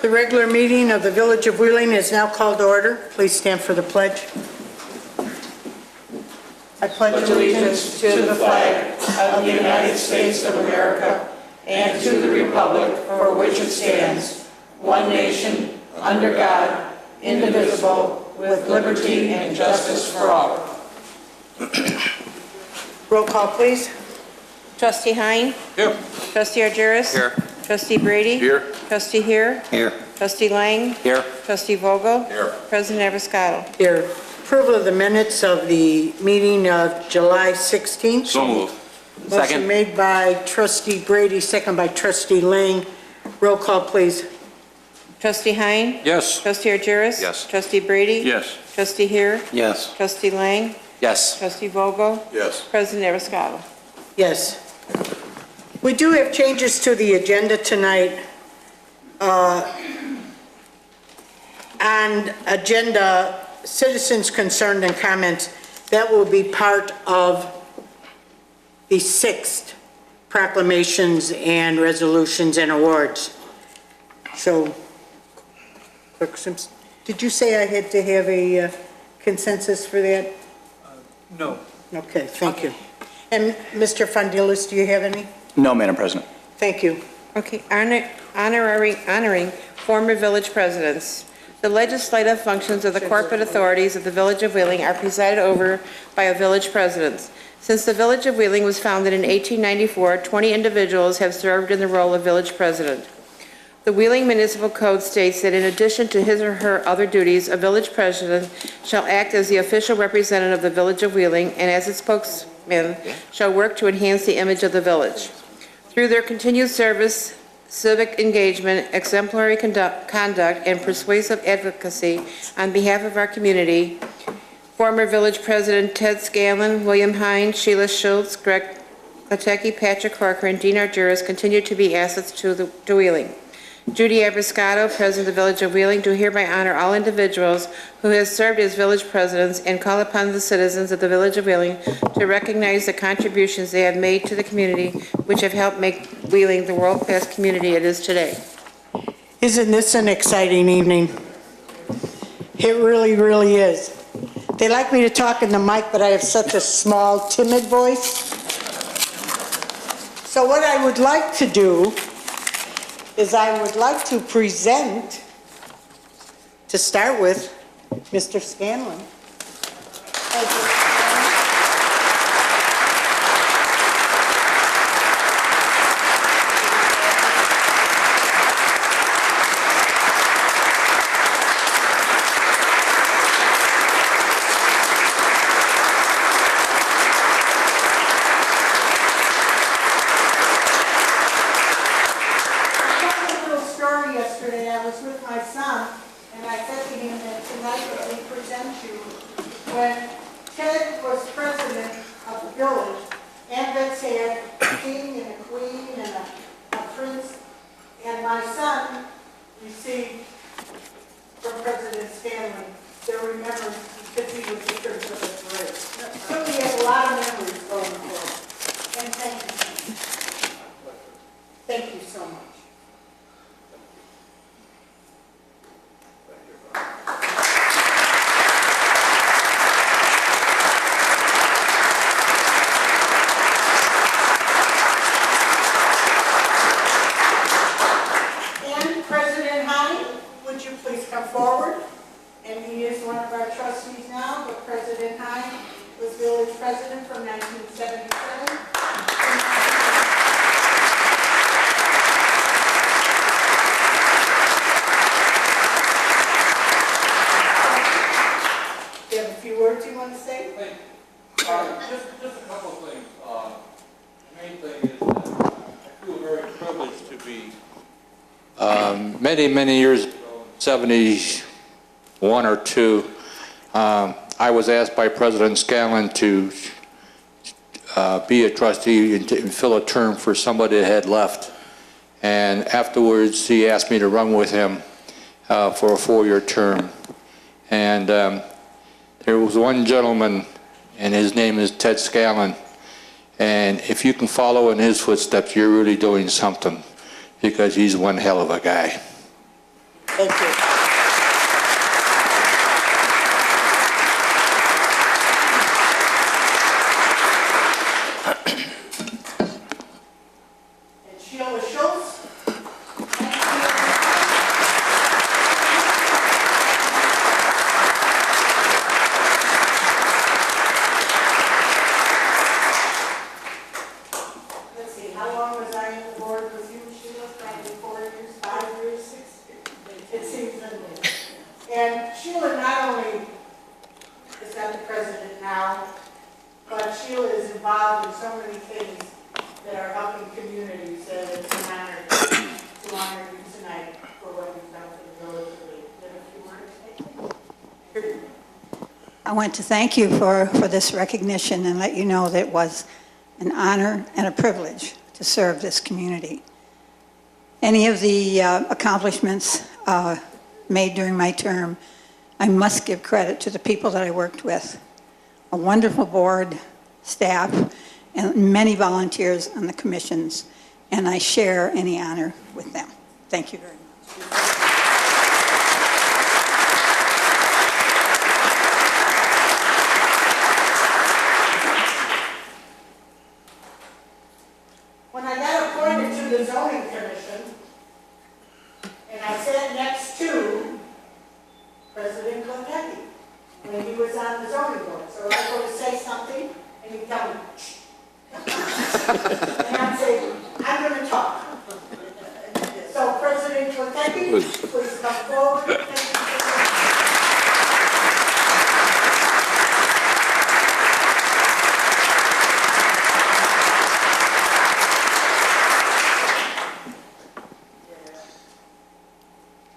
The regular meeting of the Village of Wheeling is now called to order. Please stand for the pledge. I pledge allegiance to the flag of the United States of America and to the republic for which it stands, one nation, under God, indivisible, with liberty and justice for all. Roll call, please. Trustee Hein? Here. Trustee Argyris? Here. Trustee Brady? Here. Trustee Heer? Here. Trustee Lang? Here. Trustee Vogel? Here. President Abiscato? Here. Approval of the minutes of the meeting of July 16th. So moved. Motion made by Trustee Brady, second by Trustee Lang. Roll call, please. Trustee Hein? Yes. Trustee Argyris? Yes. Trustee Brady? Yes. Trustee Heer? Yes. Trustee Lang? Yes. Trustee Vogel? Yes. President Abiscato? Yes. We do have changes to the agenda tonight. On agenda, citizens concerned and comments, that will be part of the 6th proclamations and resolutions and awards. So, Clerk Simpson, did you say I had to have a consensus for that? No. Okay, thank you. And Mr. Fondilis, do you have any? No, Madam President. Thank you. Okay, honoring former village presidents. The legislative functions of the corporate authorities of the Village of Wheeling are presided over by a village president. Since the Village of Wheeling was founded in 1894, 20 individuals have served in the role of village president. The Wheeling Municipal Code states that in addition to his or her other duties, a village president shall act as the official representative of the Village of Wheeling and as its spokesman shall work to enhance the image of the village. Through their continued service, civic engagement, exemplary conduct, and persuasive advocacy on behalf of our community, former Village President Ted Scanlon, William Hein, Sheila Schultz, Greg Latecki, Patrick Corcoran, and Dean Argyris continue to be assets to Wheeling. Judy Abiscato, President of the Village of Wheeling, do hereby honor all individuals who have served as village presidents and call upon the citizens of the Village of Wheeling to recognize the contributions they have made to the community, which have helped make Wheeling the world-class community it is today. Isn't this an exciting evening? It really, really is. They like me to talk in the mic, but I have such a small, timid voice. So what I would like to do is I would like to present, to start with, Mr. Scanlon. Yesterday, I was with my son, and I said to him that tonight that we present you, when Ted was president of the village, AMVETS had a king and a queen and a prince, and my son received from President Scanlon their remembrance because he was the prince of the parade. So we have a lot of memories going forward. And thank you. Thank you so much. Forward, and he is one of our trustees now, but President Hein was village president from 1977. Do you have a few words you want to say? Just a couple of things. The main thing is that I feel very privileged to be many years ago, 71 or 2, I was asked by President Scanlon to be a trustee and fill a term for somebody that had left. And afterwards, he asked me to run with him for a 4-year term. And there was one gentleman, and his name is Ted Scanlon. And if you can follow in his footsteps, you're really doing something, because he's one hell of a guy. Thank you. And Sheila Schultz. Let's see, how long was I in the board with you, Sheila? Probably 4 years, 5 years, 6 years? It seems endless. And Sheila not only is not the president now, but Sheila is involved in so many things that are helping communities, and it's an honor to honor you tonight for what you've done for the village of Lee. Do you have a few words? I want to thank you for this recognition and let you know that it was an honor and a privilege to serve this community. Any of the accomplishments made during my term, I must give credit to the people that I worked with. A wonderful board, staff, and many volunteers on the commissions, and I share any honor with them. Thank you very much. When I got appointed to the zoning commission, and I sat next to President Kotecki when he was on the zoning board. So I go to say something, and he'd tell me, and I'd say, I'm going to talk. So President Kotecki, please come forward. Thank you so much.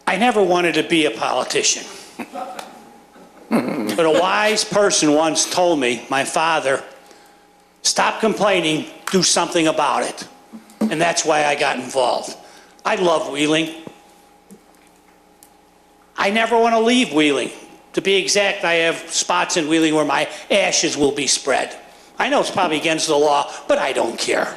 I never wanted to be a politician. But a wise person once told me, my father, stop complaining, do something about it. And that's why I got involved. I love Wheeling. I never want to leave Wheeling. To be exact, I have spots in Wheeling where my ashes will be spread. I know it's probably against the law, but I don't care.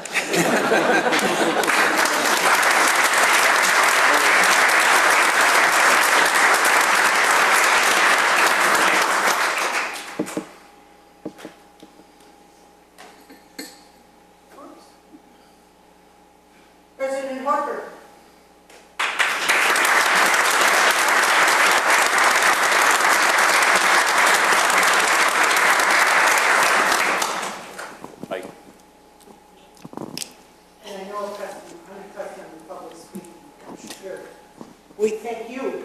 President Harper. Mike. And I know I'm accustomed to public speaking, I'm sure. We thank you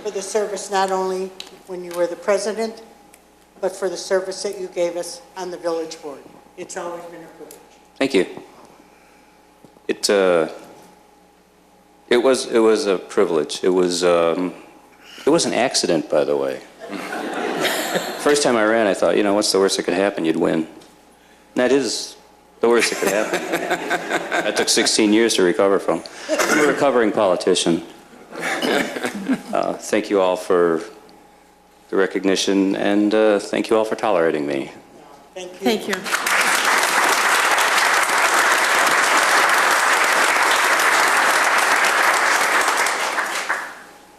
for the service, not only when you were the president, but for the service that you gave us on the village board. It's always been a privilege. Thank you. It was a privilege. It was an accident, by the way. First time I ran, I thought, you know, what's the worst that could happen? You'd win. And that is the worst that could happen. That took 16 years to recover from. I'm a recovering politician. Thank you all for the recognition, and thank you all for tolerating me. Thank you. Thank you.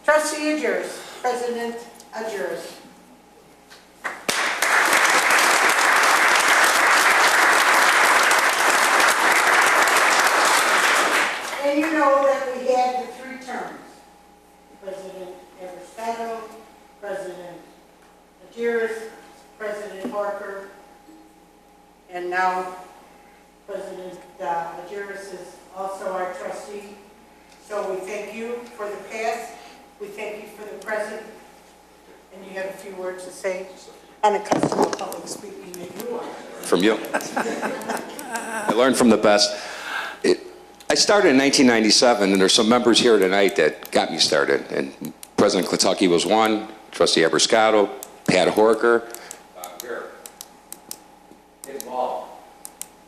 Trustee Adjuris, President Adjuris. And you know that we had the 3 terms. President Everstado, President Adjuris, President Harper, and now President Adjuris is also our trustee. So we thank you for the past, we thank you for the present, and you have a few words to say, unaccustomed to public speaking that you are. From you. I learned from the best. I started in 1997, and there's some members here tonight that got me started. And President Klatucky was one, Trustee Abrascato, Pat Horker.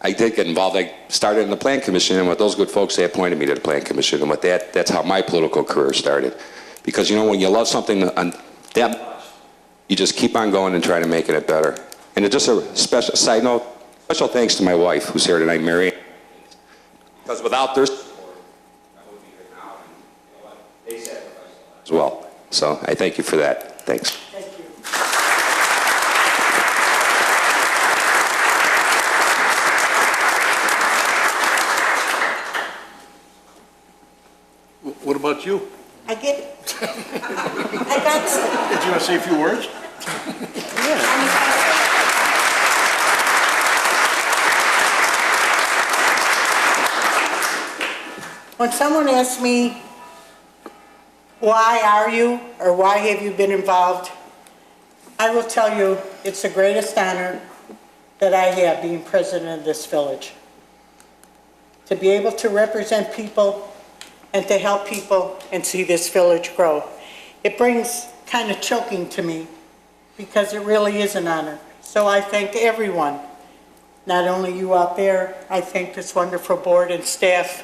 I did get involved. I started in the Plan Commission, and with those good folks, they appointed me to the Plan Commission. And with that, that's how my political career started. Because, you know, when you love something that much, you just keep on going and try to make it better. And just a special side note, special thanks to my wife, who's here tonight, Mary. Because without their support, I would be here now. And you know what? They sacrificed a lot. as well. So I thank you for that. Thanks. Thank you. What about you? I get it. I got some. Did you want to say a few words? When someone asks me, why are you, or why have you been involved, I will tell you, it's the greatest honor that I have being president of this village. To be able to represent people and to help people and see this village grow. It brings kind of choking to me because it really is an honor. So I thank everyone, not only you out there, I thank this wonderful board and staff.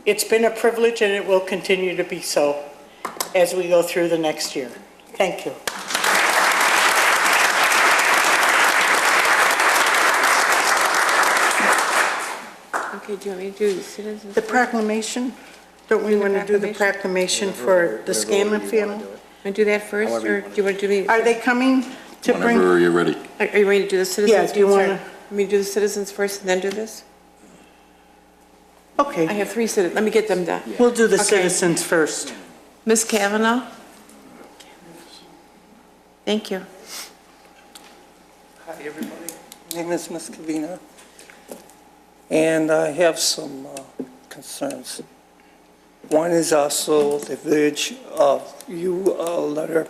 It's been a privilege and it will continue to be so as we go through the next year. Thank you. Okay, do you want me to do the citizens? The proclamation, don't we want to do the proclamation for the Scanlon family? Want to do that first, or do you want to do me? Are they coming to bring? Whenever you're ready. Are you ready to do the citizens? Yeah, do you Sorry. wanna- Want me to do the citizens first and then do this? I Okay, have 3 citizens, let me get them done. we'll do the Okay. citizens first. Ms. Kavanaugh? Thank you. Hi, everybody. My name is Ms. Kavina, and I have some concerns. One is also the Village of You letter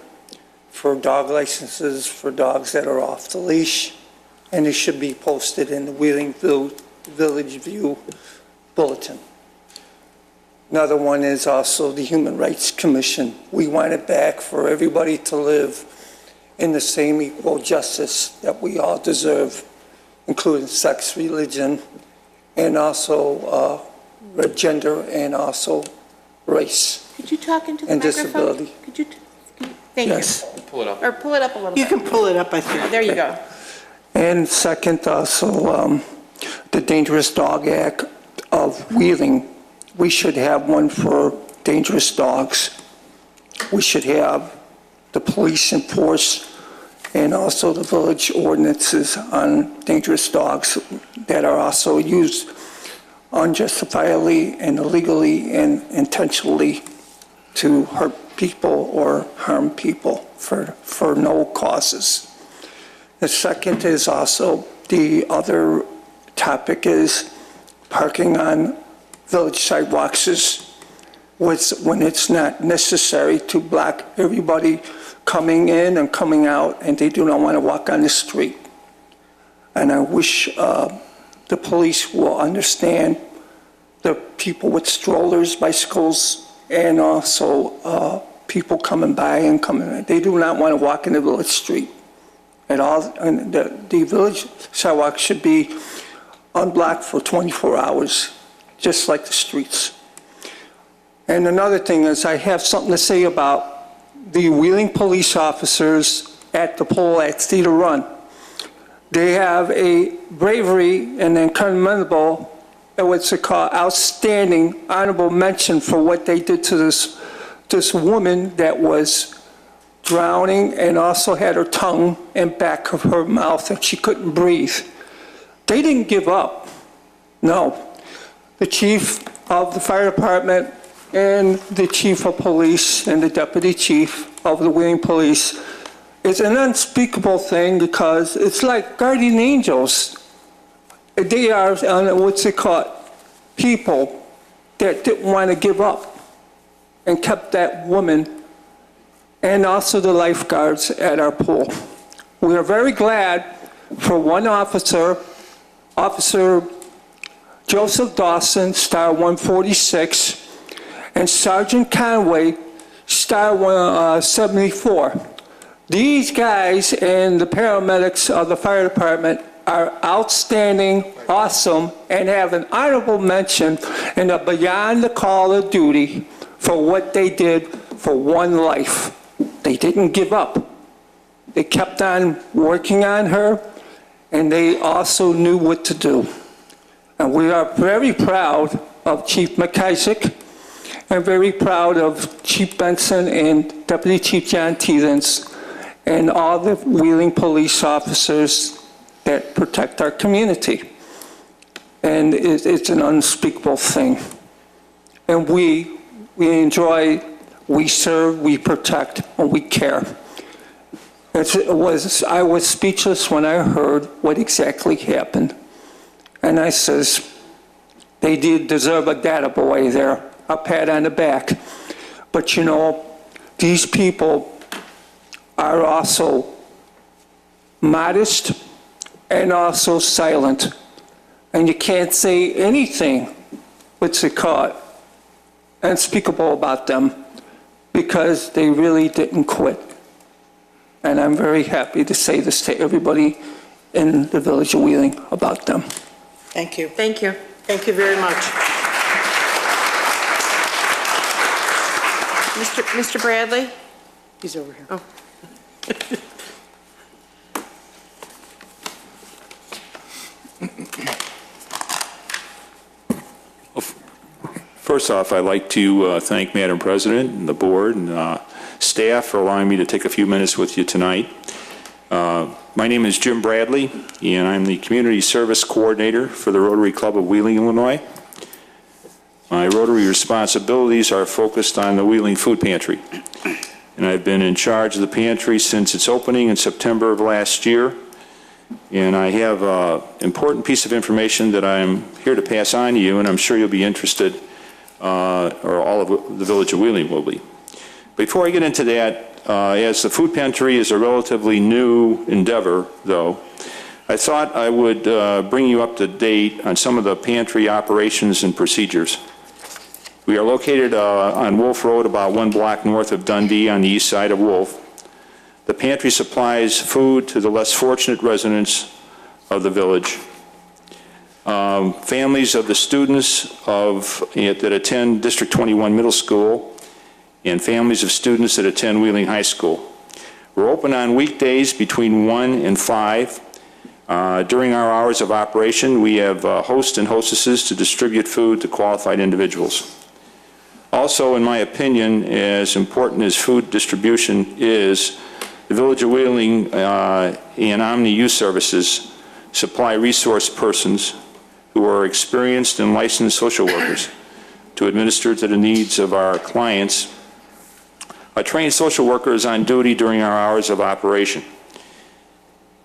for dog licenses for dogs that are off the leash, and it should be posted in the Wheeling Village View Bulletin. Another one is also the Human Rights Commission. We want it back for everybody to live in the same equal justice that we all deserve, including sex, religion, and also gender, and also race. Could you talk into the And microphone? disability. Could you, thank you. Yes. Pull it up. Or pull it up a little You bit. can pull it up, I think. There you go. And second, also, the Dangerous Dog Act of Wheeling. We should have one for dangerous dogs. We should have the police enforce, and also the village ordinances on dangerous dogs that are also used unjustifiably and illegally and intentionally to hurt people or harm people for no causes. The second is also, the other topic is parking on village sidewalks when it's not necessary to block everybody coming in and coming out, and they do not want to walk on the street. And I wish the police will understand the people with strollers, bicycles, and also people coming by and coming in. They do not want to walk in the village street at all. And the village sidewalk should be unblocked for 24 hours, just like the streets. And another thing is, I have something to say about the Wheeling police officers at the pole at Cedar Run. They have a bravery and then commendable, what's it called, outstanding honorable mention for what they did to this woman that was drowning and also had her tongue and back of her mouth and she couldn't breathe. They didn't give up. No. The chief of the fire department and the chief of police and the deputy chief of the Wheeling Police, it's an unspeakable thing because it's like guardian angels. They are, what's it called, people that didn't want to give up and kept that woman, and also the lifeguards at our pool. We are very glad for one officer, Officer Joseph Dawson, Star 146, and Sergeant Conway, Star 174. These guys and the paramedics of the fire department are outstanding, awesome, and have an honorable mention and are beyond the call of duty for what they did for one life. They didn't give up. They kept on working on her, and they also knew what to do. And we are very proud of Chief McIsaac I'm very proud of Chief Benson and Deputy Chief John Teethans and all the Wheeling police officers that protect our community. And it's an unspeakable thing. And we enjoy, we serve, we protect, and we care. I was speechless when I heard what exactly happened. And I says, they did deserve a data boy there, a pat on the back. But you know, these people are also modest and also silent. And you can't say anything, what's it called, unspeakable about them, because they really didn't quit. And I'm very happy to say this to everybody in the village of Wheeling about them. Thank you. Thank you. Thank you very much. Mr. Bradley? He's over here. Oh. First off, I'd like to thank Madam President and the board and staff for allowing me to take a few minutes with you tonight. My name is Jim Bradley, and I'm the Community Service Coordinator for the Rotary Club of Wheeling, Illinois. My Rotary responsibilities are focused on the Wheeling Food Pantry, and I've been in charge of the pantry since its opening in September of last year. And I have an important piece of information that I'm here to pass on to you, and I'm sure you'll be interested, or all of the village of Wheeling will be. Before I get into that, as the food pantry is a relatively new endeavor, though, I thought I would bring you up to date on some of the pantry operations and procedures. We are located on Wolf Road, about 1 block north of Dundee on the east side of Wolf. The pantry supplies food to the less fortunate residents of the village. Families of the students that attend District 21 Middle School and families of students that attend Wheeling High School. We're open on weekdays between 1 and 5. During our hours of operation, we have hosts and hostesses to distribute food to qualified individuals. Also, in my opinion, as important as food distribution is, the Village of Wheeling and Omni Youth Services supply resource persons who are experienced and licensed social workers to administer to the needs of our clients. A trained social worker is on duty during our hours of operation.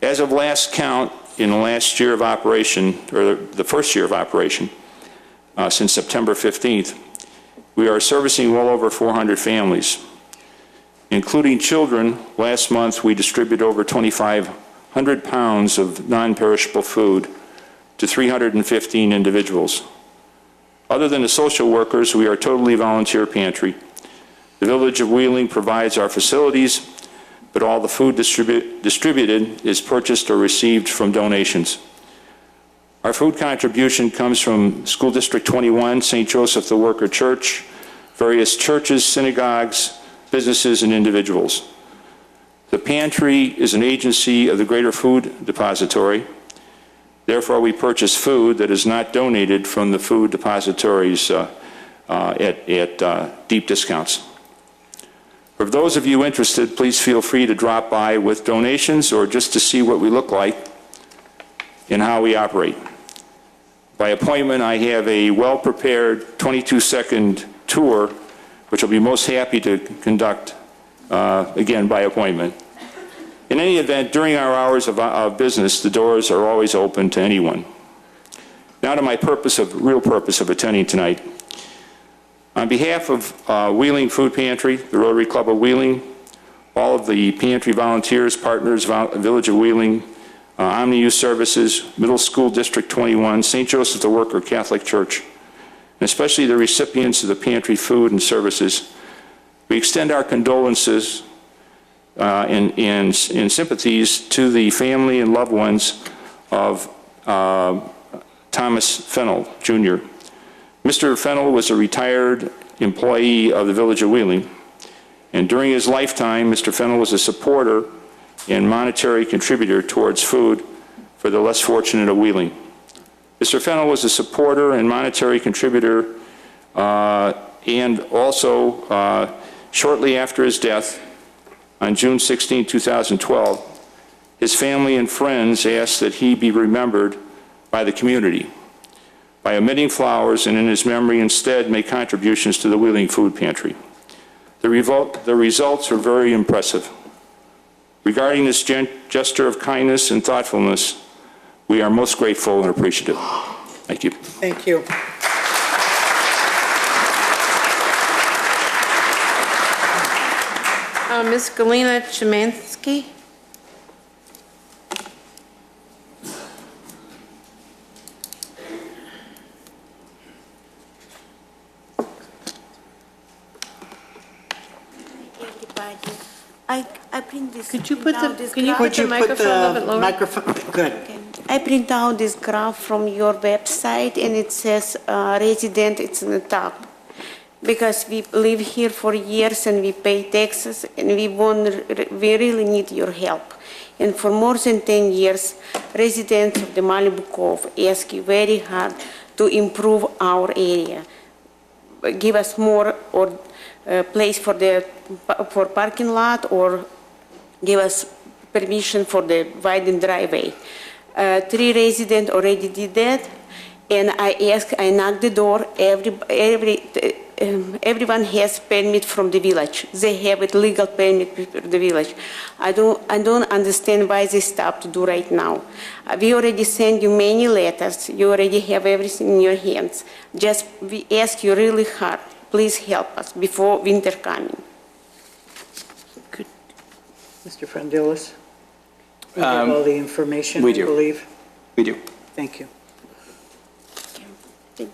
As of last count, in the last year of operation, or the first year of operation, since September 15th, we are servicing well over 400 families. Including children, last month we distributed over 2,500 pounds of non-perishable food to 315 individuals. Other than the social workers, we are a totally volunteer pantry. The Village of Wheeling provides our facilities, but all the food distributed is purchased or received from donations. Our food contribution comes from School District 21, St. Joseph the Worker Church, various churches, synagogues, businesses, and individuals. The pantry is an agency of the Greater Food Depository. Therefore, we purchase food that is not donated from the food depositories at deep discounts. For those of you interested, please feel free to drop by with donations or just to see what we look like and how we operate. By appointment, I have a well-prepared 22-second tour, which I'll be most happy to conduct, again, by appointment. In any event, during our hours of business, the doors are always open to anyone. Now to my real purpose of attending tonight. On behalf of Wheeling Food Pantry, the Rotary Club of Wheeling, all of the pantry volunteers, partners, Village of Wheeling, Omni Youth Services, Middle School District 21, St. Joseph the Worker Catholic Church, and especially the recipients of the pantry food and services, we extend our condolences and sympathies to the family and loved ones of Thomas Fennell, Jr. Mr. Fennell was a retired employee of the Village of Wheeling, and during his lifetime, Mr. Fennell was a supporter and monetary contributor towards food for the less fortunate of Wheeling. Mr. Fennell was a supporter and monetary contributor And also, shortly after his death, on June 16, 2012, his family and friends asked that he be remembered by the community by omitting flowers and in his memory instead make contributions to the Wheeling Food Pantry. The results are very impressive. Regarding this gesture of kindness and thoughtfulness, we are most grateful and appreciative. Thank you. Thank you. Ms. Galina Chemansky? I bring this. Could you put down the, this can you graph- put the microphone a little bit lower? Microphone, good. Okay. I print down this graph from your website and it says resident, it's on the top. Because we live here for years and we pay taxes and we really need your help. And for more than 10 years, residents of the Malibu Cove ask you very hard to improve our area. Give us more or place for parking lot or give us permission for the widened driveway. 3 residents already did that, and I knocked the door. Everyone has permit from the village. They have a legal permit from the village. I don't understand why they stop to do right now. We already sent you many letters. You already have everything in your hands. Just we ask you really hard. Please help us before winter coming. Mr. Frondillis? We have all the information, we I do. believe. We do. Thank you.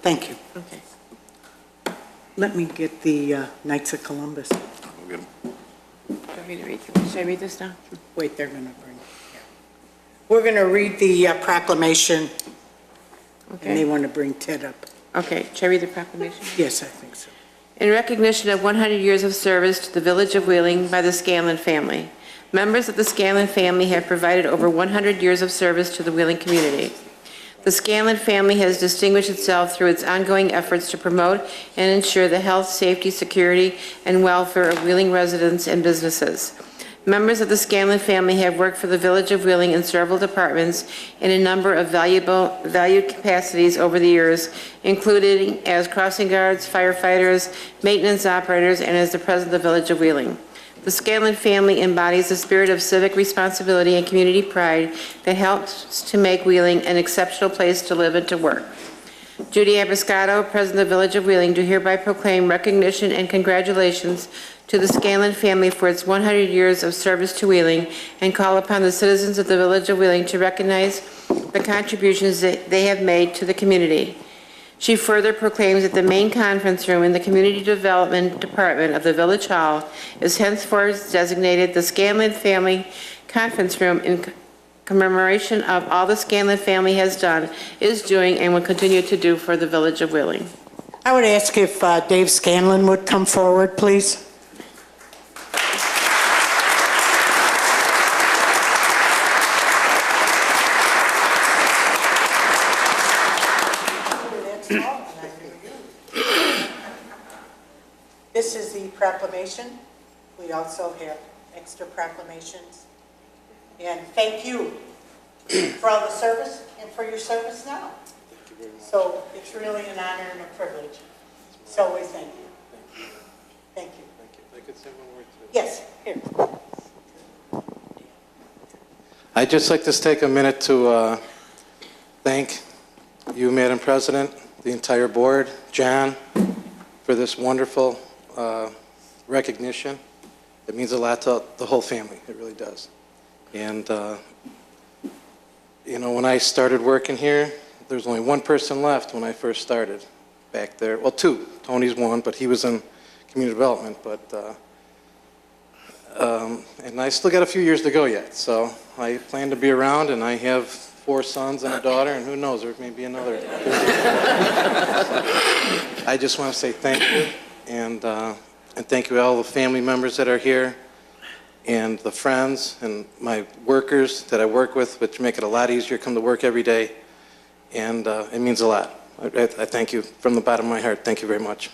Thank you. Okay. Let me get the Knights of Columbus. Do you want me to read? Should I read this now? Wait, they're going to bring it. Yeah. We're going to read the proclamation, and they want to bring Ted up. Okay, should I read the proclamation? Yes, I think so. In recognition of 100 years of service to the Village of Wheeling by the Scanlon family, members of the Scanlon family have provided over 100 years of service to the Wheeling community. The Scanlon family has distinguished itself through its ongoing efforts to promote and ensure the health, safety, security, and welfare of Wheeling residents and businesses. Members of the Scanlon family have worked for the Village of Wheeling in several departments in a number of valued capacities over the years, including as crossing guards, firefighters, maintenance operators, and as the president of the Village of Wheeling. The Scanlon family embodies the spirit of civic responsibility and community pride that helps to make Wheeling an exceptional place to live and to work. Judy Abiscato, President of the Village of Wheeling, do hereby proclaim recognition and congratulations to the Scanlon family for its 100 years of service to Wheeling and call upon the citizens of the Village of Wheeling to recognize the contributions that they have made to the community. She further proclaims that the main conference room in the Community Development Department of the Village Hall is henceforth designated the Scanlon Family Conference Room in commemoration of all the Scanlon family has done, is doing, and will continue to do for the Village of Wheeling. I would ask if Dave Scanlon would come forward, please. This is the proclamation. We also have extra proclamations. And thank you for all the service and for your service now. Thank you very much. So it's really an honor and a privilege. So we thank you. Thank you. Thank you. I could say one word too. Yes, here. I'd just like to take a minute to thank you, Madam President, the entire board, John, for this wonderful recognition. It means a lot to the whole family. It really does. And, you know, when I started working here, there was only one person left when I first started back there. Well, 2. Tony's one, but he was in community development. But, and I still got a few years to go yet. So I plan to be around, and I have 4 sons and a daughter, and who knows, there may be another. I just want to say thank you, and thank you to all the family members that are here, and the friends and my workers that I work with, which make it a lot easier to come to work every day, and it means a lot. I thank you from the bottom of my heart. Thank you very much.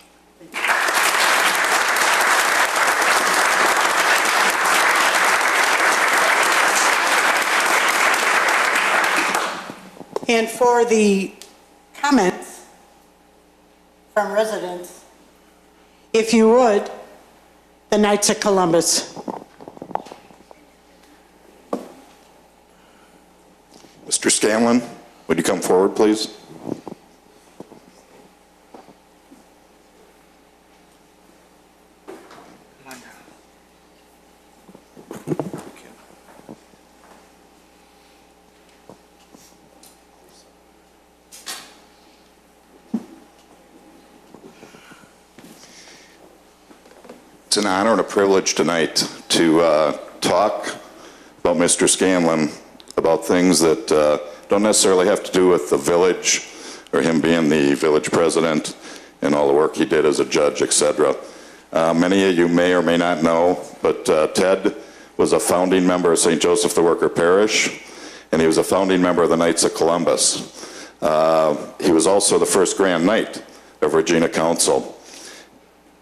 And for the comments from residents, if you would, the Knights of Columbus. Mr. Scanlon, would you come forward, please? It's an honor and a privilege tonight to talk about Mr. Scanlon, about things that don't necessarily have to do with the village or him being the village president and all the work he did as a judge, etc. Many of you may or may not know, but Ted was a founding member of St. Joseph the Worker Parish, and he was a founding member of the Knights of Columbus. He was also the first Grand Knight of Regina Council.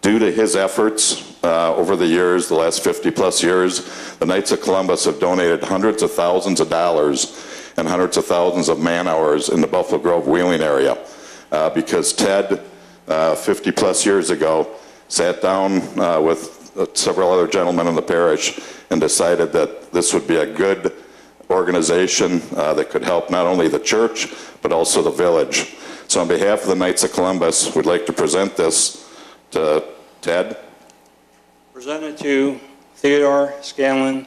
Due to his efforts over the years, the last 50-plus years, the Knights of Columbus have donated hundreds of thousands of dollars and hundreds of thousands of man-hours in the Buffalo Grove wheeling area because Ted, 50-plus years ago, sat down with several other gentlemen in the parish and decided that this would be a good organization that could help not only the church, but also the village. So on behalf of the Knights of Columbus, we'd like to present this to Ted. Presented to Theodore Scanlon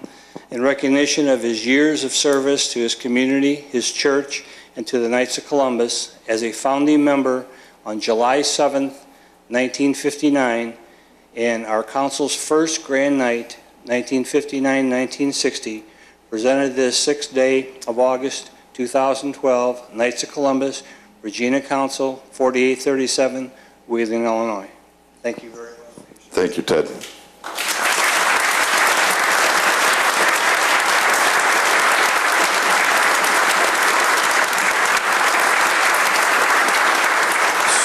in recognition of his years of service to his community, his church, and to the Knights of Columbus as a founding member on July 7th, 1959, and our council's first Grand Night, 1959-1960, presented this 6th day of August 2012, Knights of Columbus, Regina Council, 4837, Wheeling, Illinois. Thank you very much. Thank you, Ted.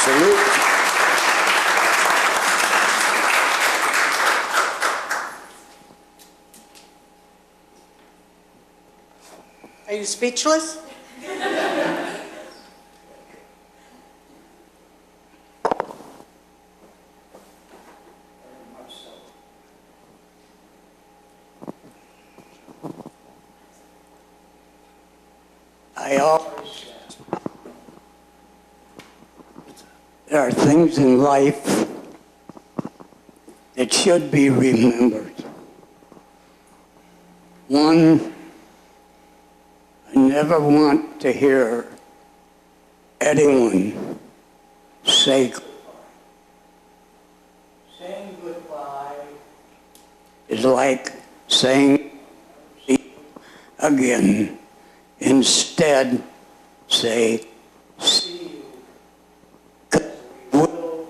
Salute. Are you speechless? I always, there are things in life that should be remembered. One, I never want to hear anyone say goodbye. Saying goodbye is like saying see you again. Instead, say, see you, because we will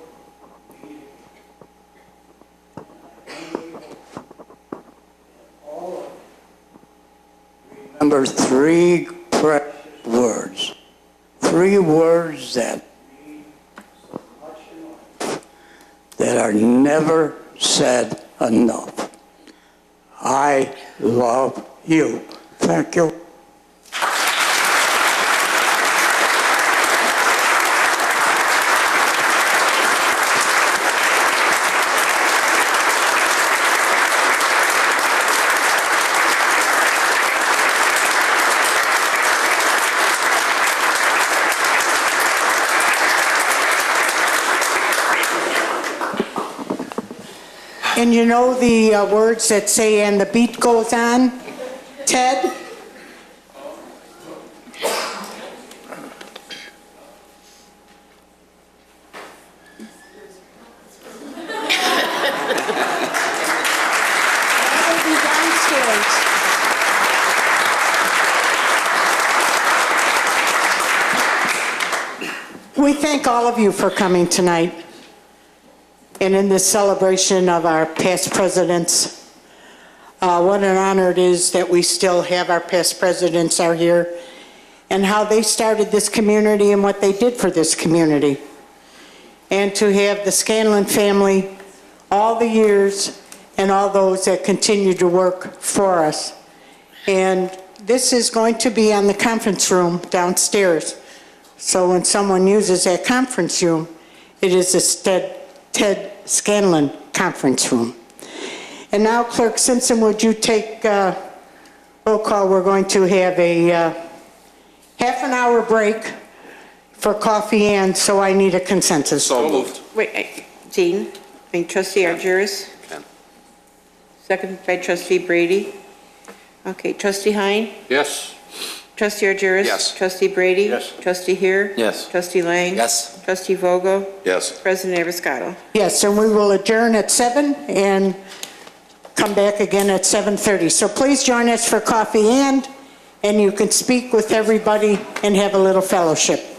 be all of you. Remember three precious words, three words that mean so much in life, that are never said enough. I love you. Thank you. And you know the words that say, and the beat goes on, Ted? We thank all of you for coming tonight and in this celebration of our past presidents. What an honor it is that we still have our past presidents are here and how they started this community and what they did for this community. And to have the Scanlon family, all the years and all those that continue to work for us. And this is going to be on the conference room downstairs. So when someone uses that conference room, it is a Ted Scanlon conference room. And now, Clerk Simpson, would you take roll call? We're going to have a half an hour break for coffee, and so I need a consensus. So moved. Wait, Dean, trustee Argyris? Second by trustee Brady. Okay, trustee Hein? Yes. Trustee Argyris? Yes. Trustee Brady? Yes. Trustee Heer? Yes. Trustee Lang? Yes. Trustee Vogel? Yes. President Avascado? Yes, and we will adjourn at 7 and come back again at 7:30. So please join us for coffee, and you can speak with everybody and have a little fellowship.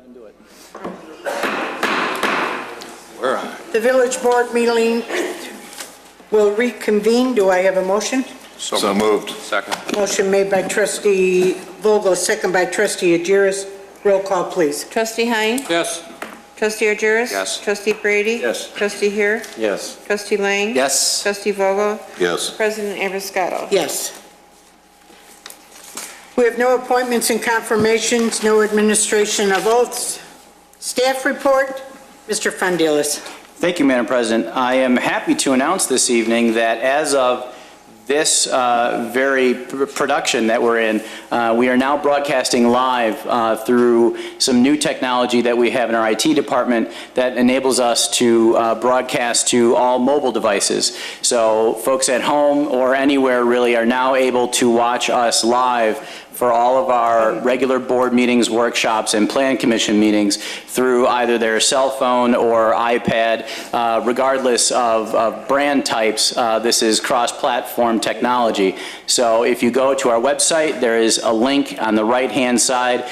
ahead and do it. We're on. The village board meeting will reconvene. Do I have a motion? So moved. Second. Motion made by trustee Vogel, second by trustee Agiris. Roll call, please. Trustee Hein? Yes. Trustee Agiris? Yes. Trustee Brady? Yes. Trustee Hill? Yes. Trustee Lang? Yes. Trustee Vogel? Yes. President Abiscato? Yes. We have no appointments and confirmations, no administration of oaths. Staff report, Mr. Fondilis. Thank you, Madam President. I am happy to announce this evening that as of this very production that we're in, we are now broadcasting live through some new technology that we have in our IT department that enables us to broadcast to all mobile devices. So folks at home or anywhere really are now able to watch us live for all of our regular board meetings, workshops, and plan commission meetings through either their cell phone or iPad, regardless of brand types. This is cross-platform technology. So if you go to our website, there is a link on the right-hand side,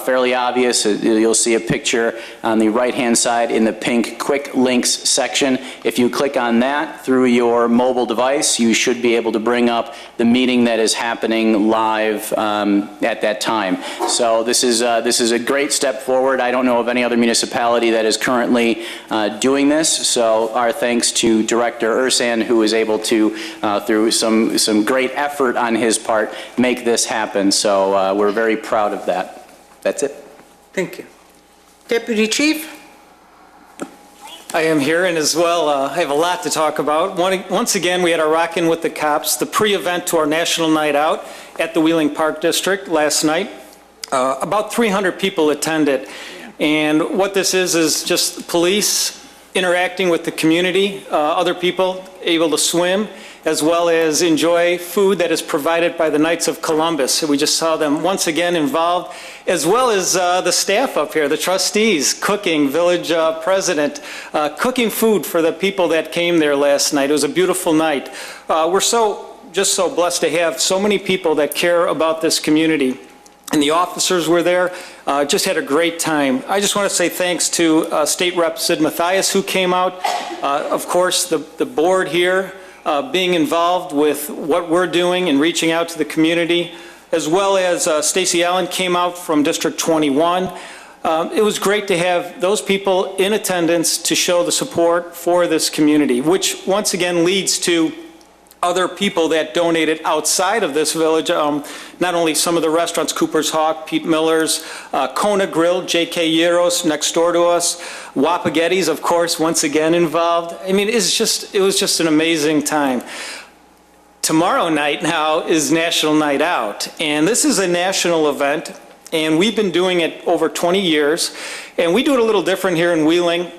fairly obvious. You'll see a picture on the right-hand side in the pink Quick Links section. If you click on that through your mobile device, you should be able to bring up the meeting that is happening live at that time. So this is a great step forward. I don't know of any other municipality that is currently doing this. So our thanks to Director Ursan, who is able to, through some great effort on his part, make this happen. So we're very proud of that. That's it. Thank you. Deputy Chief? I am here, and as well, I have a lot to talk about. Once again, we had our Rockin' with the Cops, the pre-event to our National Night Out at the Wheeling Park District last night. About 300 people attended, and what this is just police interacting with the community, other people able to swim, as well as enjoy food that is provided by the Knights of Columbus. We just saw them once again involved, as well as the staff up here, the trustees, cooking, village president, cooking food for the people that came there last night. It was a beautiful night. We're just so blessed to have so many people that care about this community. And the officers were there, just had a great time. I just want to say thanks to State Rep Sid Mathias, who came out. Of course, the board here, being involved with what we're doing and reaching out to the community, as well as Stacy Allen came out from District 21. It was great to have those people in attendance to show the support for this community, which once again leads to other people that donated outside of this village, not only some of the restaurants, Cooper's Hawk, Pete Miller's, Kona Grill, J.K. Yeros next door to us, Wapagetti's, of course, once again involved. I mean, it was just an amazing time. Tomorrow night now is National Night Out, and this is a national event, and we've been doing it over 20 years, and we do it a little different here in Wheeling.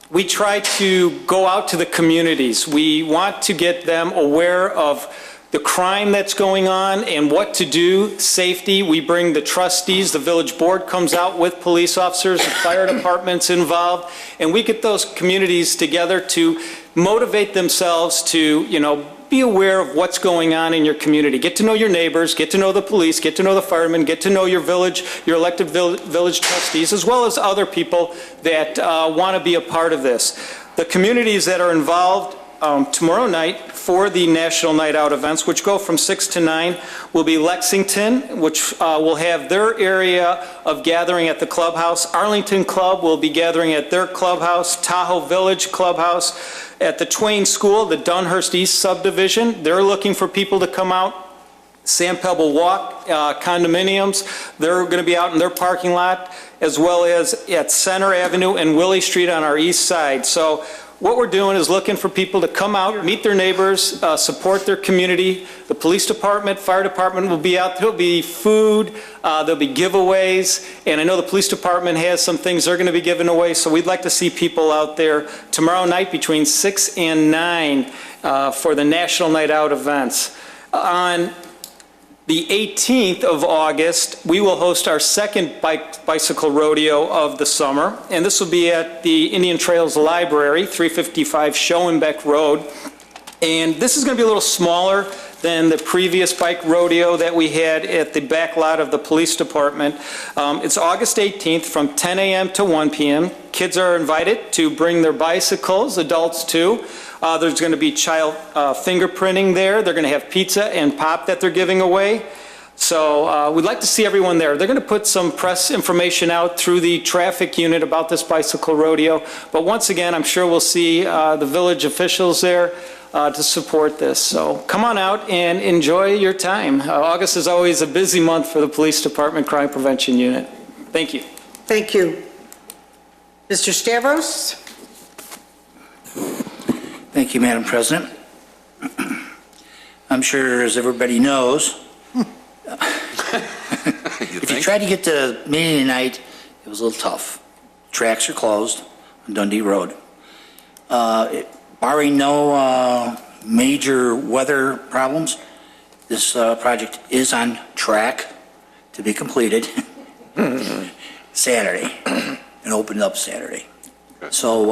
We try to go out to the communities. We want to get them aware of the crime that's going on and what to do, safety. We bring the trustees, the village board comes out with police officers, the fire department's involved, and we get those communities together to motivate themselves to, be aware of what's going on in your community. Get to know your neighbors, get to know the police, get to know the firemen, get to know your village, your elected village trustees, as well as other people that want to be a part of this. The communities that are involved tomorrow night for the National Night Out events, which go from 6 to 9, will be Lexington, which will have their area of gathering at the clubhouse. Arlington Club will be gathering at their clubhouse. Tahoe Village Clubhouse. At the Twain School, the Dunhurst East subdivision, they're looking for people to come out. Sand Pebble Walk condominiums, they're going to be out in their parking lot, as well as at Center Avenue and Willie Street on our east side. So what we're doing is looking for people to come out, meet their neighbors, support their community. The police department, fire department will be out. There'll be food, there'll be giveaways, and I know the police department has some things they're going to be giving away, so we'd like to see people out there tomorrow night between 6 and 9 for the National Night Out events. On the 18th of August, we will host our second bicycle rodeo of the summer, and this will be at the Indian Trails Library, 355 Schoenbeck Road. And this is going to be a little smaller than the previous bike rodeo that we had at the back lot of the police department. It's August 18th from 10 a.m. to 1 p.m. Kids are invited to bring their bicycles, adults too. There's going to be child fingerprinting there. They're going to have pizza and pop that they're giving away. So we'd like to see everyone there. They're going to put some press information out through the traffic unit about this bicycle rodeo. But once again, I'm sure we'll see the village officials there to support this. So come on out and enjoy your time. August is always a busy month for the Police Department Crime Prevention Unit. Thank you. Thank you. Mr. Stavros? Thank you, Madam President. I'm sure, as everybody knows, if you tried to get to the meeting tonight, it was a little tough. Tracks are closed on Dundee Road. Barring no major weather problems, this project is on track to be completed Saturday and opened up Saturday. So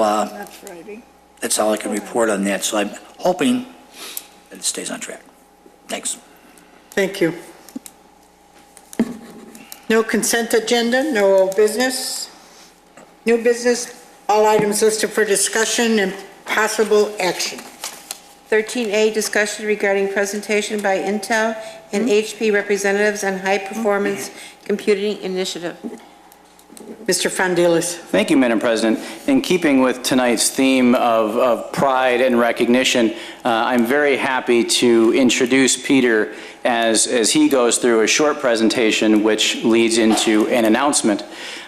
that's all I can report on that. So I'm hoping that it stays on track. Thanks. Thank you. No consent agenda, no old business. New business, all items listed for discussion and possible action. 13A, discussion regarding presentation by Intel and HP representatives on high-performance computing initiative. Mr. Fondilis. Thank you, Madam President. In keeping with tonight's theme of pride and recognition, I'm very happy to introduce Peter as he goes through a short presentation which leads into an announcement.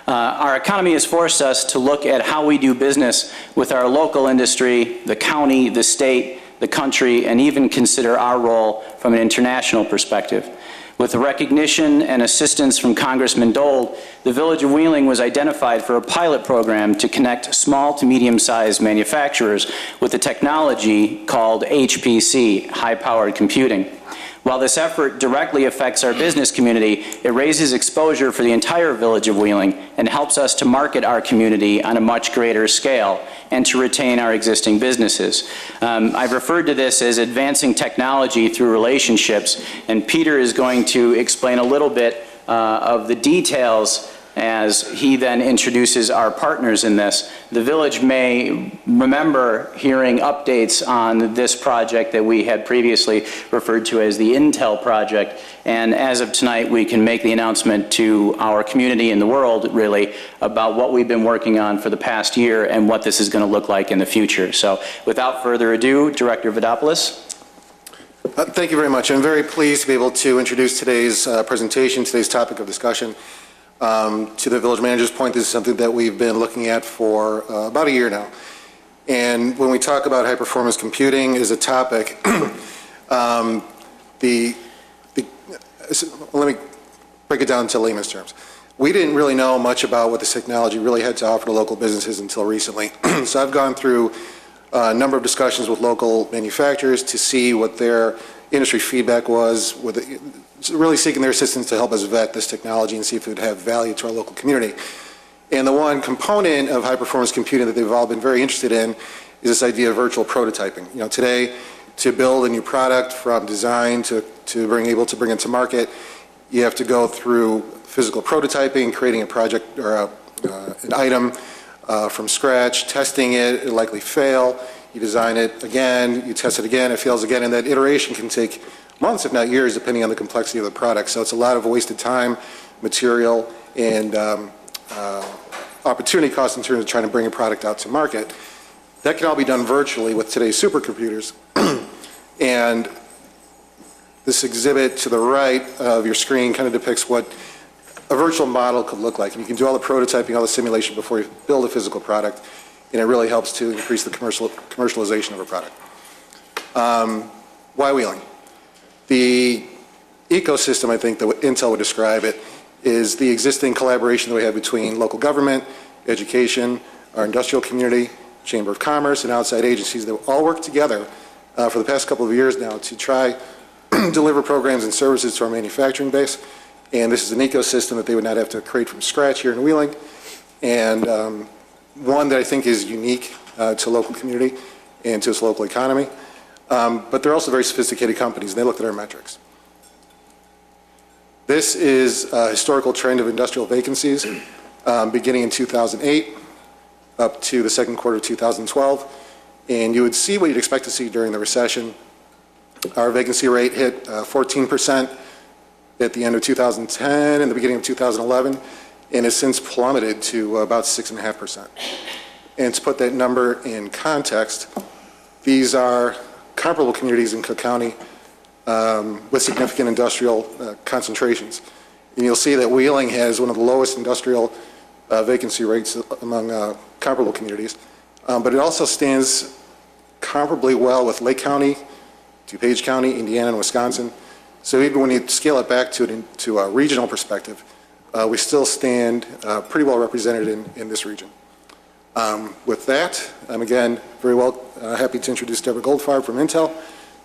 Our economy has forced us to look at how we do business with our local industry, the county, the state, the country, and even consider our role from an international perspective. With the recognition and assistance from Congressman Dole, the Village of Wheeling was identified for a pilot program to connect small to medium-sized manufacturers with a technology called HPC, high-powered computing. While this effort directly affects our business community, it raises exposure for the entire Village of Wheeling and helps us to market our community on a much greater scale and to retain our existing businesses. I've referred to this as advancing technology through relationships, and Peter is going to explain a little bit of the details as he then introduces our partners in this. The village may remember hearing updates on this project that we had previously referred to as the Intel project, and as of tonight we can make the announcement to our community and the world really about what we've been working on for the past year and what this is going to look like in the future. So without further ado, Director Vidopoulos. Thank you very much. I'm very pleased to be able to introduce today's presentation, today's topic of discussion. To the village manager's point, this is something that we've been looking at for about a year now. And when we talk about high-performance computing as a topic, let me break it down to layman's terms. We didn't really know much about what this technology really had to offer to local businesses until recently. So I've gone through a number of discussions with local manufacturers to see what their industry feedback was, really seeking their assistance to help us vet this technology and see if it would have value to our local community. And the one component of high-performance computing that they've all been very interested in is this idea of virtual prototyping. You know, today, to build a new product from design to able to bring it to market, you have to go through physical prototyping, creating a project or an item from scratch, testing it, it'll likely fail. You design it again, you test it again, it fails again, and that iteration can take months, if not years, depending on the complexity of the product. So it's a lot of wasted time, material, and opportunity costs in terms of trying to bring a product out to market. That can all be done virtually with today's supercomputers. And this exhibit to the right of your screen kind of depicts what a virtual model could look like. And you can do all the prototyping, all the simulation before you build a physical product, and it really helps to increase the commercialization of a product. Why Wheeling? The ecosystem, I think, that Intel would describe it, is the existing collaboration that we have between local government, education, our industrial community, Chamber of Commerce, and outside agencies that all work together for the past couple of years now to try deliver programs and services to our manufacturing base. And this is an ecosystem that they would not have to create from scratch here in Wheeling, and one that I think is unique to local community and to its local economy. But they're also very sophisticated companies, and they looked at our metrics. This is a historical trend of industrial vacancies beginning in 2008 up to the second quarter of 2012. And you would see what you'd expect to see during the recession. Our vacancy rate hit 14% at the end of 2010 and the beginning of 2011, and has since plummeted to about 6.5%. And to put that number in context, these are comparable communities in Cook County with significant industrial concentrations. And you'll see that Wheeling has one of the lowest industrial vacancy rates among comparable communities. But it also stands comparably well with Lake County, DuPage County, Indiana, and Wisconsin. So even when you scale it back to a regional perspective, we still stand pretty well represented in this region. With that, I'm again very happy to introduce Deborah Goldfarb from Intel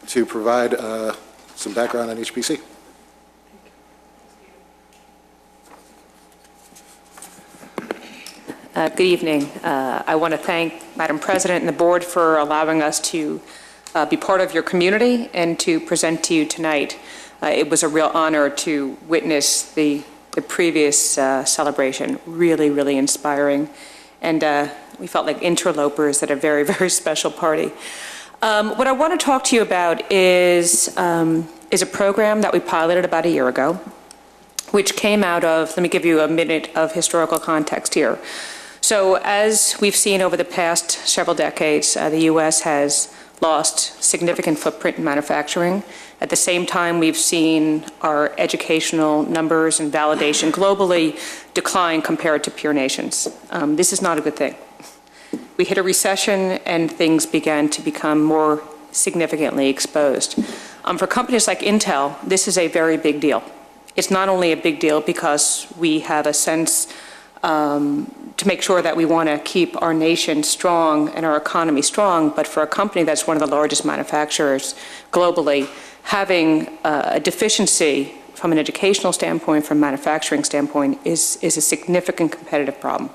to provide some background on HPC. Good evening. I want to thank Madam President and the board for allowing us to be part of your community and to present to you tonight. It was a real honor to witness the previous celebration. Really, really inspiring. And we felt like interlopers at a very, very special party. What I want to talk to you about is a program that we piloted about a year ago, which came out of, let me give you a minute of historical context here. So as we've seen over the past several decades, the U.S. has lost significant footprint in manufacturing. At the same time, we've seen our educational numbers and validation globally decline compared to peer nations. This is not a good thing. We hit a recession and things began to become more significantly exposed. For companies like Intel, this is a very big deal. It's not only a big deal because we have a sense to make sure that we want to keep our nation strong and our economy strong, but for a company that's one of the largest manufacturers globally, having a deficiency from an educational standpoint, from a manufacturing standpoint, is a significant competitive problem.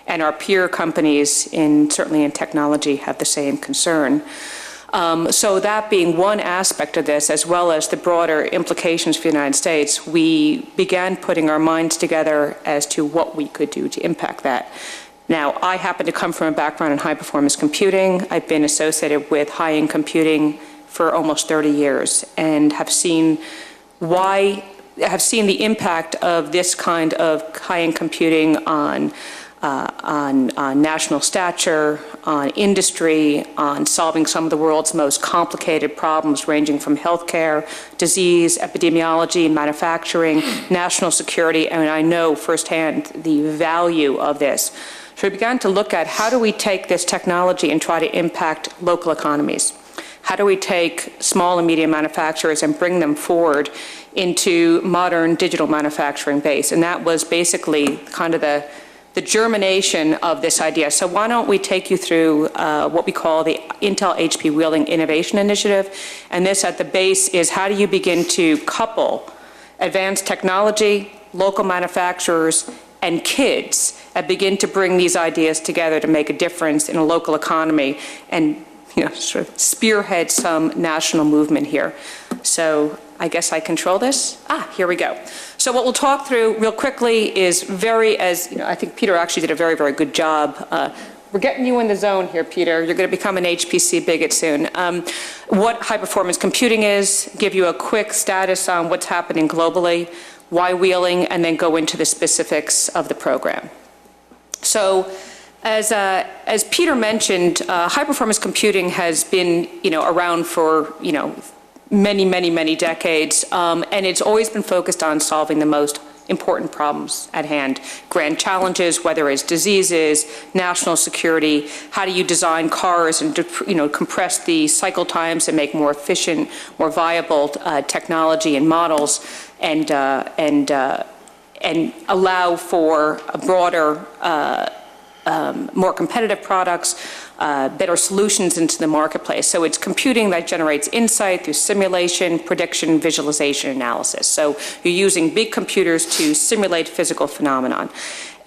And our peer companies, certainly in technology, have the same concern. So that being one aspect of this, as well as the broader implications for the United States, we began putting our minds together as to what we could do to impact that. Now, I happen to come from a background in high-performance computing. I've been associated with high-end computing for almost 30 years and have seen the impact of this kind of high-end computing on national stature, on industry, on solving some of the world's most complicated problems ranging from healthcare, disease, epidemiology, manufacturing, national security, and I know firsthand the value of this. So we began to look at how do we take this technology and try to impact local economies? How do we take small and medium manufacturers and bring them forward into modern digital manufacturing base? And that was basically kind of the germination of this idea. So why don't we take you through what we call the Intel HP Wheeling Innovation Initiative. And this at the base is how do you begin to couple advanced technology, local manufacturers, and kids and begin to bring these ideas together to make a difference in a local economy and sort of spearhead some national movement here. So I guess I control this. Here we go. So what we'll talk through real quickly is I think Peter actually did a very, very good job. We're getting you in the zone here, Peter. You're going to become an HPC bigot soon. What high-performance computing is, give you a quick status on what's happening globally, why Wheeling, and then go into the specifics of the program. So as Peter mentioned, high-performance computing has been around for many, many, many decades, and it's always been focused on solving the most important problems at hand. Grand challenges, whether it's diseases, national security, how do you design cars and compress the cycle times and make more efficient, more viable technology and models, and allow for a broader, more competitive products, better solutions into the marketplace. So it's computing that generates insight through simulation, prediction, visualization, analysis. So you're using big computers to simulate physical phenomenon.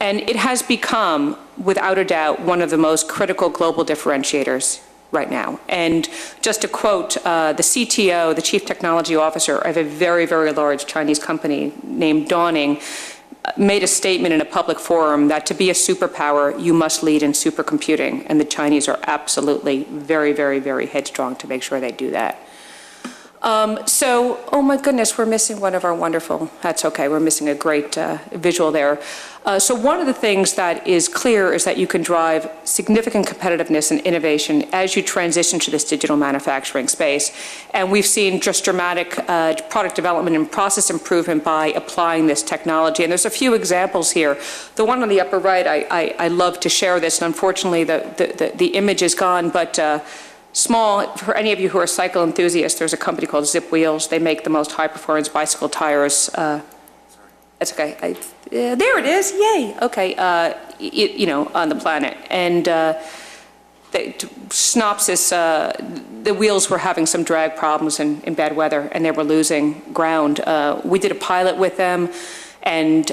And it has become, without a doubt, one of the most critical global differentiators right now. And just to quote the CTO, the Chief Technology Officer of a very, very large Chinese company named Dawning, made a statement in a public forum that to be a superpower, you must lead in supercomputing. And the Chinese are absolutely very, very, very headstrong to make sure they do that. Oh my goodness, we're missing one of our wonderful, that's okay, we're missing a great visual there. So one of the things that is clear is that you can drive significant competitiveness and innovation as you transition to this digital manufacturing space. And we've seen just dramatic product development and process improvement by applying this technology. And there's a few examples here. The one on the upper right, I love to share this, and unfortunately the image is gone, but small, for any of you who are cycle enthusiasts, there's a company called Zip Wheels. They make the most high-performance bicycle tires. That's okay. There it is. Yay. Okay. On the planet. And Synopsys, the wheels were having some drag problems in bad weather, and they were losing ground. We did a pilot with them and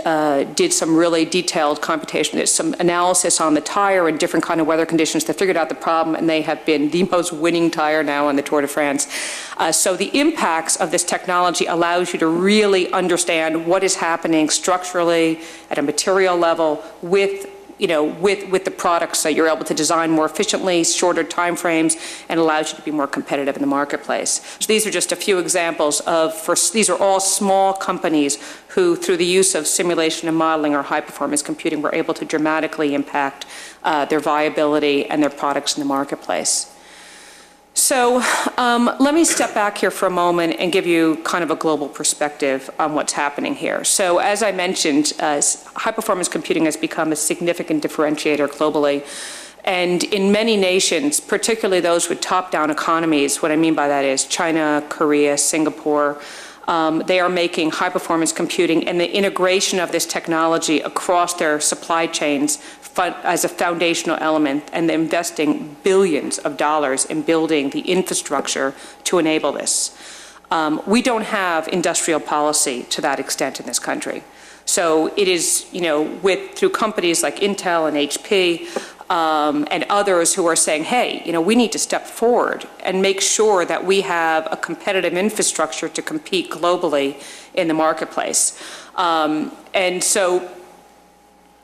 did some really detailed computation, some analysis on the tire and different kind of weather conditions that figured out the problem, and they have been the most winning tire now on the Tour de France. So the impacts of this technology allows you to really understand what is happening structurally at a material level with the products, so you're able to design more efficiently, shorter time frames, and allows you to be more competitive in the marketplace. So these are just a few examples these are all small companies who, through the use of simulation and modeling or high-performance computing, were able to dramatically impact their viability and their products in the marketplace. So let me step back here for a moment and give you kind of a global perspective on what's happening here. So as I mentioned, high-performance computing has become a significant differentiator globally. And in many nations, particularly those with top-down economies, what I mean by that is China, Korea, Singapore, they are making high-performance computing and the integration of this technology across their supply chains as a foundational element, and they're investing billions of dollars in building the infrastructure to enable this. We don't have industrial policy to that extent in this country. So it is, through companies like Intel and HP and others who are saying, hey, we need to step forward and make sure that we have a competitive infrastructure to compete globally in the marketplace. And so,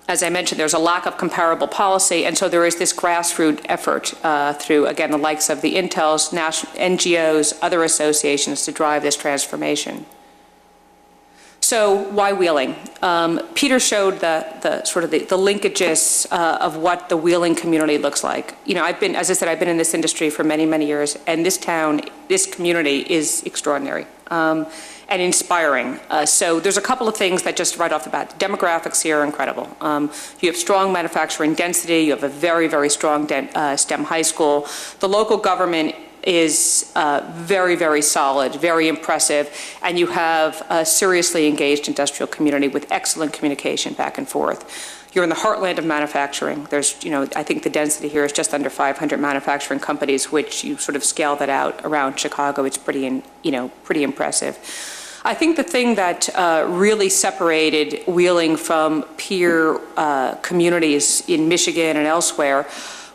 as I mentioned, there's a lack of comparable policy, and so there is this grassroots effort through, again, the likes of the Intels, NGOs, other associations to drive this transformation. So why wheeling? Peter showed the sort of the linkages of what the wheeling community looks like. As I said, I've been in this industry for many, many years, and this town, this community is extraordinary. And inspiring. So there's a couple of things that just right off the bat, demographics here are incredible. You have strong manufacturing density, you have a very, very strong STEM high school. The local government is very, very solid, very impressive, and you have a seriously engaged industrial community with excellent communication back and forth. You're in the heartland of manufacturing. There's, I think the density here is just under 500 manufacturing companies, which you sort of scale that out around Chicago. It's pretty impressive. I think the thing that really separated Wheeling from peer communities in Michigan and elsewhere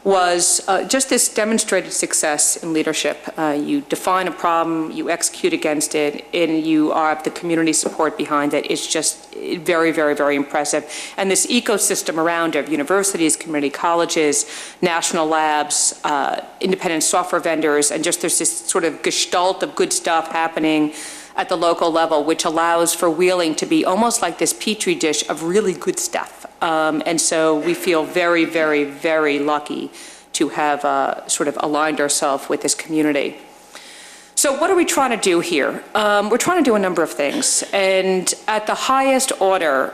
was just this demonstrated success in leadership. You define a problem, you execute against it, and you have the community support behind it. It's just very, very, very impressive. And this ecosystem around it, universities, community colleges, national labs, independent software vendors, and just there's this sort of gestalt of good stuff happening at the local level, which allows for Wheeling to be almost like this petri dish of really good stuff. And so we feel very, very, very lucky to have sort of aligned ourselves with this community. So what are we trying to do here? We're trying to do a number of things. And at the highest order,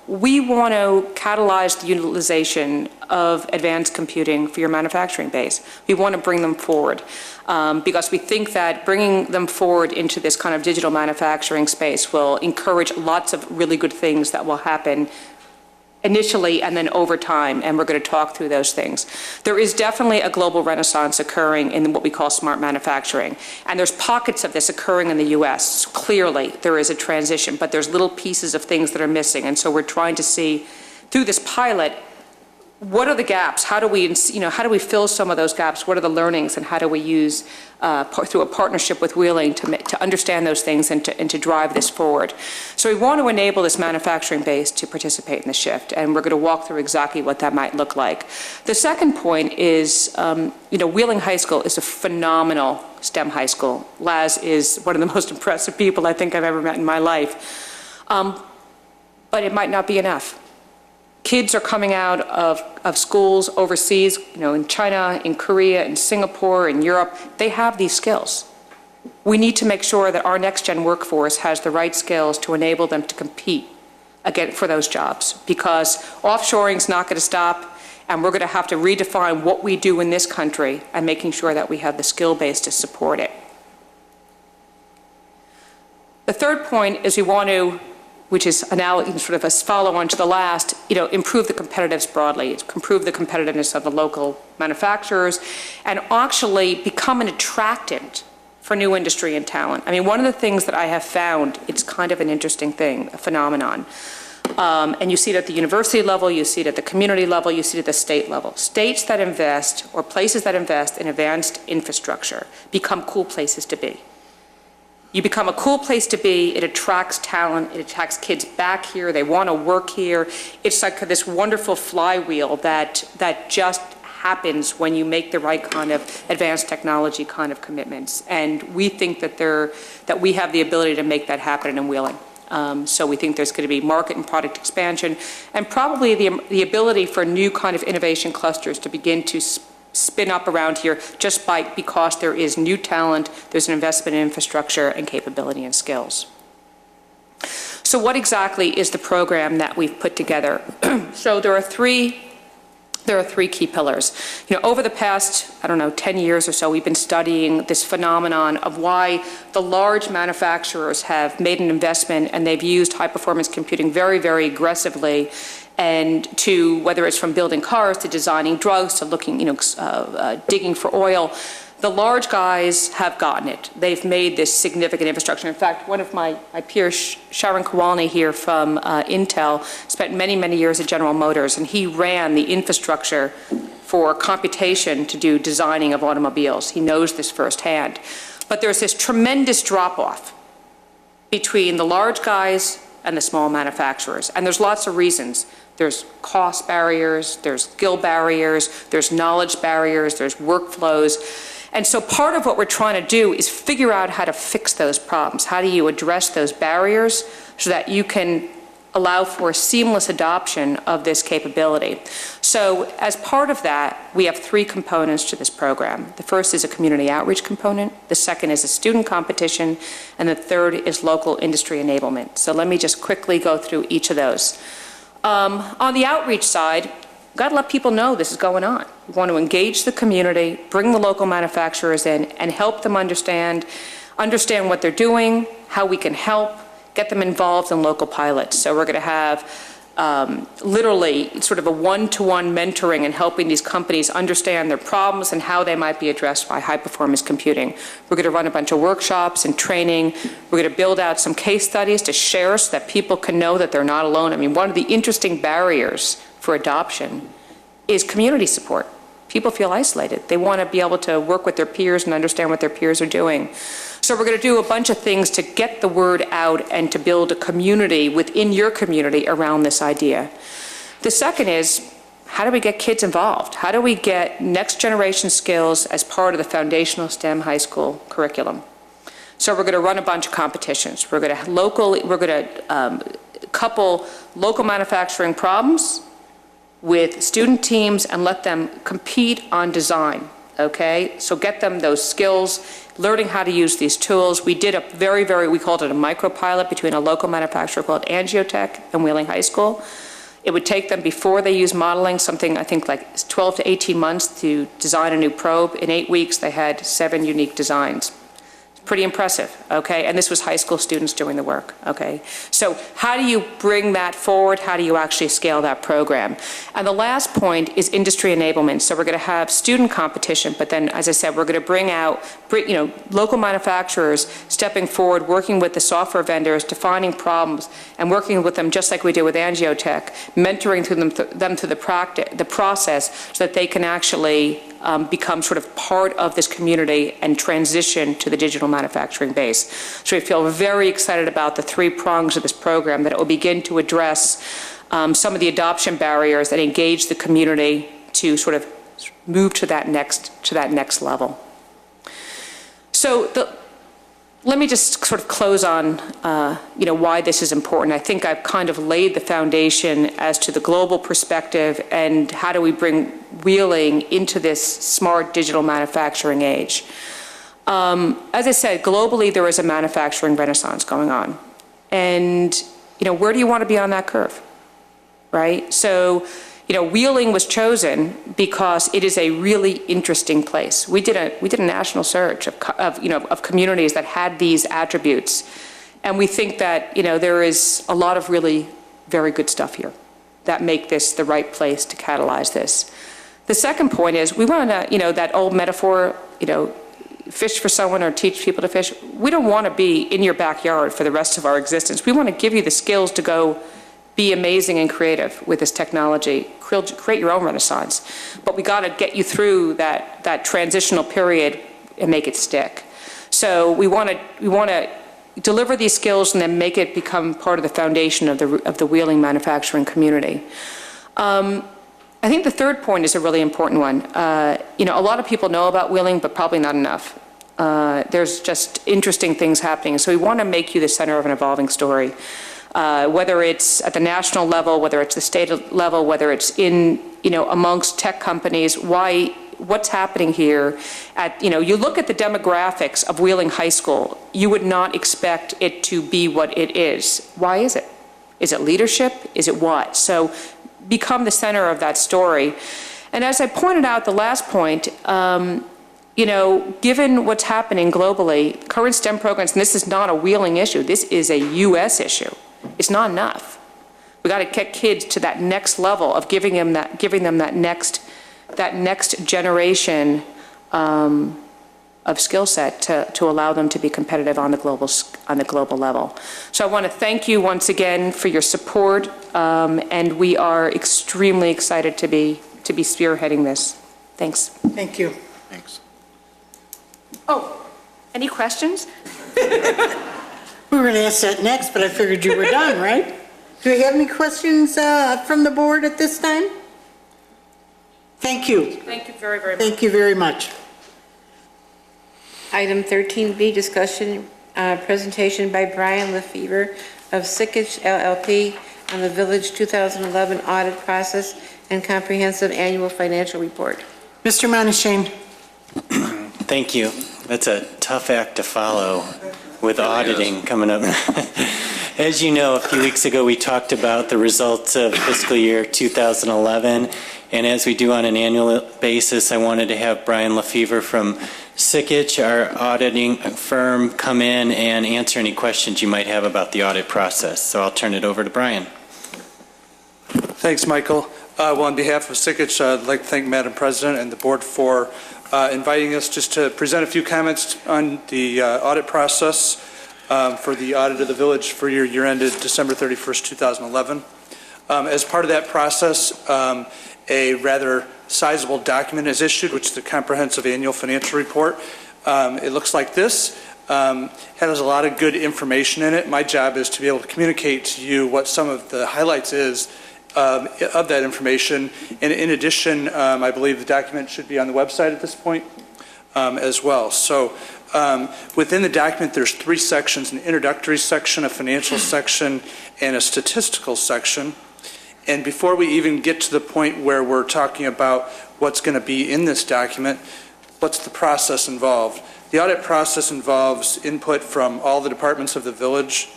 we want to catalyze the utilization of advanced computing for your manufacturing base. We want to bring them forward because we think that bringing them forward into this kind of digital manufacturing space will encourage lots of really good things that will happen initially and then over time, and we're going to talk through those things. There is definitely a global renaissance occurring in what we call smart manufacturing, and there's pockets of this occurring in the US. Clearly, there is a transition, but there's little pieces of things that are missing, and so we're trying to see, through this pilot, what are the gaps? How do we, how do we fill some of those gaps? What are the learnings, and how do we use, through a partnership with Wheeling, to understand those things and to drive this forward? So we want to enable this manufacturing base to participate in the shift, and we're going to walk through exactly what that might look like. The second point is, Wheeling High School is a phenomenal STEM high school. Laz is one of the most impressive people I think I've ever met in my life. But it might not be enough. Kids are coming out of schools overseas, in China, in Korea, in Singapore, in Europe. They have these skills. We need to make sure that our next-gen workforce has the right skills to enable them to compete again for those jobs, because offshoring is not going to stop, and we're going to have to redefine what we do in this country and making sure that we have the skill base to support it. The third point is we want to, which is now sort of a follow-on to the last, improve the competitiveness broadly, improve the competitiveness of the local manufacturers, and actually become an attractant for new industry and talent. I mean, one of the things that I have found, it's kind of an interesting thing, a phenomenon, and you see it at the university level, you see it at the community level, you see it at the state level. States that invest, or places that invest in advanced infrastructure, become cool places to be. You become a cool place to be, it attracts talent, it attracts kids back here, they want to work here. It's like this wonderful flywheel that just happens when you make the right kind of advanced technology kind of commitments. And we think that we have the ability to make that happen in Wheeling. So we think there's going to be market and product expansion, and probably the ability for new kind of innovation clusters to begin to spin up around here just because there is new talent, there's an investment in infrastructure and capability and skills. So what exactly is the program that we've put together? So there are three key pillars. Over the past, 10 years or so, we've been studying this phenomenon of why the large manufacturers have made an investment and they've used high-performance computing very, very aggressively, and to, whether it's from building cars to designing drugs to looking, digging for oil, the large guys have gotten it. They've made this significant infrastructure. In fact, one of my peers, Sharon Kowalny here from Intel, spent many, many years at General Motors, and he ran the infrastructure for computation to do designing of automobiles. He knows this firsthand. But there's this tremendous drop-off between the large guys and the small manufacturers, and there's lots of reasons. There's cost barriers, there's skill barriers, there's knowledge barriers, there's workflows. And so part of what we're trying to do is figure out how to fix those problems. How do you address those barriers so that you can allow for seamless adoption of this capability? So as part of that, we have three components to this program. The first is a community outreach component, the second is a student competition, and the third is local industry enablement. So let me just quickly go through each of those. On the outreach side, we've got to let people know this is going on. We want to engage the community, bring the local manufacturers in, and help them understand what they're doing, how we can help, get them involved in local pilots. So we're going to have literally sort of a one-to-one mentoring and helping these companies understand their problems and how they might be addressed by high-performance computing. We're going to run a bunch of workshops and training. We're going to build out some case studies to share so that people can know that they're not alone. I mean, one of the interesting barriers for adoption is community support. People feel isolated. They want to be able to work with their peers and understand what their peers are doing. So we're going to do a bunch of things to get the word out and to build a community within your community around this idea. The second is, how do we get kids involved? How do we get next generation skills as part of the foundational STEM high school curriculum? So we're going to run a bunch of competitions. We're going to couple local manufacturing problems with student teams and let them compete on design, okay? So get them those skills, learning how to use these tools. We did we called it a micro-pilot between a local manufacturer called Angiotech and Wheeling High School. It would take them, before they use modeling, something I think like 12 to 18 months to design a new probe. In 8 weeks, they had 7 unique designs. Pretty impressive, okay? And this was high school students doing the work, okay? So how do you bring that forward? How do you actually scale that program? And the last point is industry enablement. So we're going to have student competition, but then, as I said, we're going to bring out, local manufacturers stepping forward, working with the software vendors, defining problems, and working with them just like we did with Angiotech, mentoring them through the process so that they can actually become sort of part of this community and transition to the digital manufacturing base. So we feel very excited about the three prongs of this program, that it will begin to address some of the adoption barriers and engage the community to sort of move to that next level. So let me just sort of close on why this is important. I think I've kind of laid the foundation as to the global perspective and how do we bring Wheeling into this smart digital manufacturing age. As I said, globally there is a manufacturing renaissance going on. And where do you want to be on that curve, right? So Wheeling was chosen because it is a really interesting place. We did a national search of communities that had these attributes, and we think that there is a lot of really very good stuff here that make this the right place to catalyze this. The second point is we want to, that old metaphor, fish for someone or teach people to fish. We don't want to be in your backyard for the rest of our existence. We want to give you the skills to go be amazing and creative with this technology, create your own renaissance. But we got to get you through that transitional period and make it stick. So we want to deliver these skills and then make it become part of the foundation of the Wheeling manufacturing community. I think the third point is a really important one. A lot of people know about Wheeling, but probably not enough. There's just interesting things happening. So we want to make you the center of an evolving story. Whether it's at the national level, whether it's the state level, whether it's in, amongst tech companies, what's happening here you look at the demographics of Wheeling High School, you would not expect it to be what it is. Why is it? Is it leadership? Is it what? So become the center of that story. And as I pointed out, the last point, given what's happening globally, current STEM programs, and this is not a Wheeling issue, this is a U.S. issue. It's not enough. We got to get kids to that next level of giving them that next generation of skill set to allow them to be competitive on the global level. So I want to thank you once again for your support, and we are extremely excited to be spearheading this. Thanks. Thank you. Thanks. Oh, any questions? We were going to ask that next, but I figured you were done, right? Do we have any questions from the board at this time? Thank you. Thank you very, very much. Thank you very much. Item 13B, discussion, presentation by Brian Lefevre of Sikich LLP on the Village 2011 audit process and comprehensive annual financial report. Mr. Monishane. Thank you. That's a tough act to follow with auditing coming up. As you know, a few weeks ago we talked about the results of fiscal year 2011, and as we do on an annual basis, I wanted to have Brian Lefevre from Sikich, our auditing firm, come in and answer any questions you might have about the audit process. So I'll turn it over to Brian. Thanks, Michael. Well, on behalf of Sikich, I'd like to thank Madam President and the board for inviting us just to present a few comments on the audit process for the audit of the village for your year ended December 31st, 2011. As part of that process, a rather sizable document is issued, which is the comprehensive annual financial report. It looks like this. Has a lot of good information in it. My job is to be able to communicate to you what some of the highlights is of that information. And in addition, I believe the document should be on the website at this point as well. So within the document, there's three sections: an introductory section, a financial section, and a statistical section. And before we even get to the point where we're talking about what's going to be in this document, what's the process involved? The audit process involves input from all the departments of the village,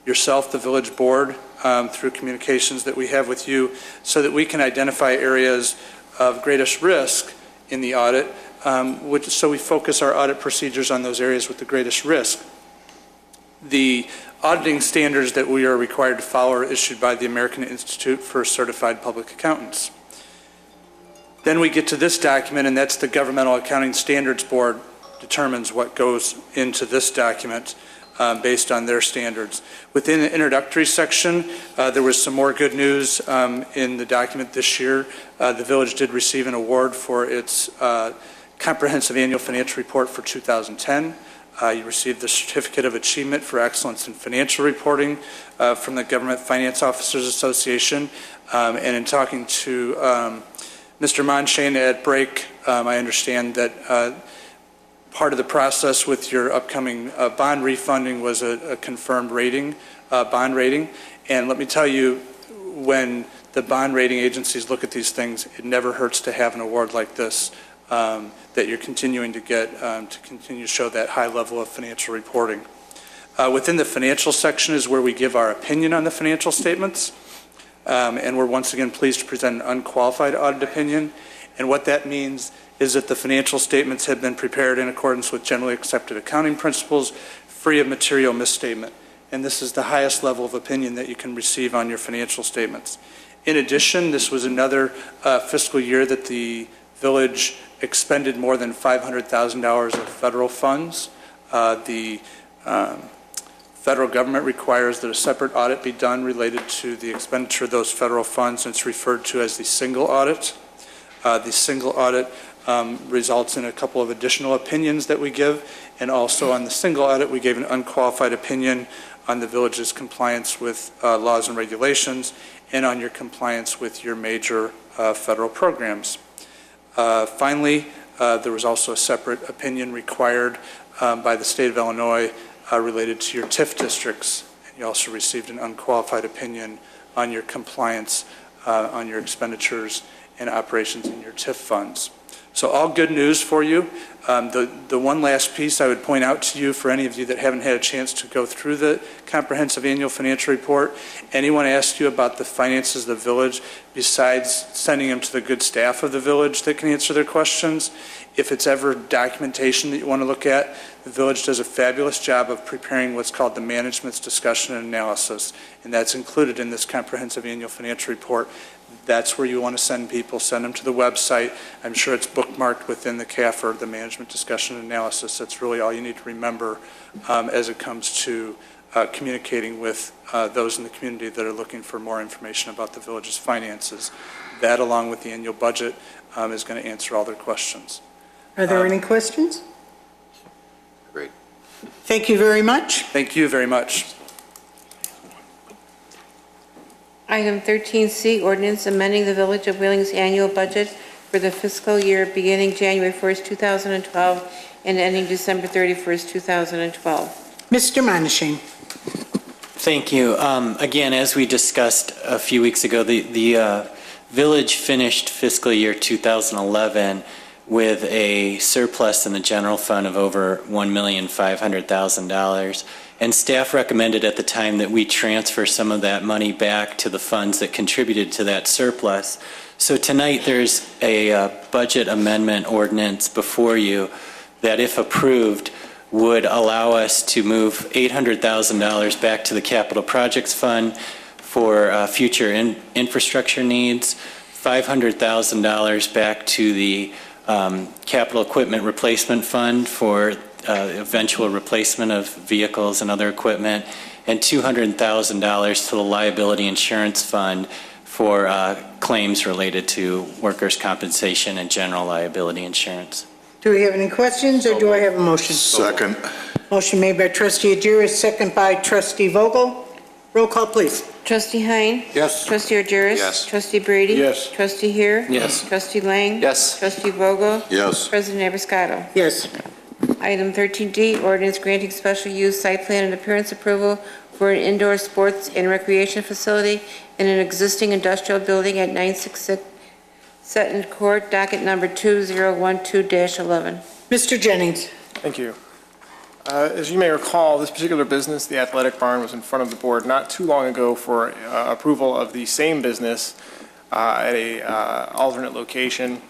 yourself, the village board, through communications that we have with you, so that we can identify areas of greatest risk in the audit so we focus our audit procedures on those areas with the greatest risk. The auditing standards that we are required to follow are issued by the American Institute for Certified Public Accountants. Then we get to this document, and that's the Governmental Accounting Standards Board determines what goes into this document based on their standards. Within the introductory section, there was some more good news in the document this year. The village did receive an award for its Comprehensive Annual Financial Report for 2010. You received the Certificate of Achievement for Excellence in Financial Reporting from the Government Finance Officers Association. And in talking to Mr. Monshane at break, I understand that part of the process with your upcoming bond refunding was a confirmed rating, bond rating. And let me tell you, when the bond rating agencies look at these things, it never hurts to have an award like this that you're continuing to get to continue to show that high level of financial reporting. Within the financial section is where we give our opinion on the financial statements. And we're once again pleased to present an unqualified audit opinion. And what that means is that the financial statements have been prepared in accordance with generally accepted accounting principles, free of material misstatement. And this is the highest level of opinion that you can receive on your financial statements. In addition, this was another fiscal year that the village expended more than $500,000 of federal funds. The federal government requires that a separate audit be done related to the expenditure of those federal funds, and it's referred to as the single audit. The single audit results in a couple of additional opinions that we give, and also on the single audit we gave an unqualified opinion on the village's compliance with laws and regulations and on your compliance with your major federal programs. Finally, there was also a separate opinion required by the state of Illinois related to your TIF districts. And you also received an unqualified opinion on your compliance on your expenditures and operations in your TIF funds. So all good news for you. The one last piece I would point out to you for any of you that haven't had a chance to go through the comprehensive annual financial report, anyone asks you about the finances of the village, besides sending them to the good staff of the village that can answer their questions, if it's ever documentation that you want to look at, the village does a fabulous job of preparing what's called the management's discussion and analysis, and that's included in this comprehensive annual financial report. That's where you want to send people. Send them to the website. I'm sure it's bookmarked within the CAFR, the Management Discussion and Analysis. That's really all you need to remember as it comes to communicating with those in the community that are looking for more information about the village's finances. That, along with the annual budget, is going to answer all their questions. Are there any questions? Great. Thank you very much. Thank you very much. Item 13C, ordinance amending the Village of Wheeling's annual budget for the fiscal year beginning January 1st, 2012 and ending December 31st, 2012. Mr. Monishing. Thank you. Again, as we discussed a few weeks ago, the village finished fiscal year 2011 with a surplus in the general fund of over $1,500,000. And staff recommended at the time that we transfer some of that money back to the funds that contributed to that surplus. So tonight there's a budget amendment ordinance before you that, if approved, would allow us to move $800,000 back to the Capital Projects Fund for future infrastructure needs, $500,000 back to the Capital Equipment Replacement Fund for eventual replacement of vehicles and other equipment, and $200,000 to the Liability Insurance Fund for claims related to workers' compensation and general liability insurance. Do we have any questions, or do I have a motion? Second. Motion made by Trustee Argyris, second by Trustee Vogel. Roll call, please. Trustee Hein? Yes. Trustee Argyris? Yes. Trustee Brady? Yes. Trustee Heer? Yes. Trustee Lang? Yes. Trustee Vogel? Yes. President Abiscato? Yes. Item 13D, ordinance granting special use site plan and appearance approval for an indoor sports and recreation facility in an existing industrial building at 966 Sutton Court, docket number 2012-11. Mr. Jennings. Thank you. As you may recall, this particular business, the Athletic Barn, was in front of the board not too long ago for approval of the same business at a alternate location.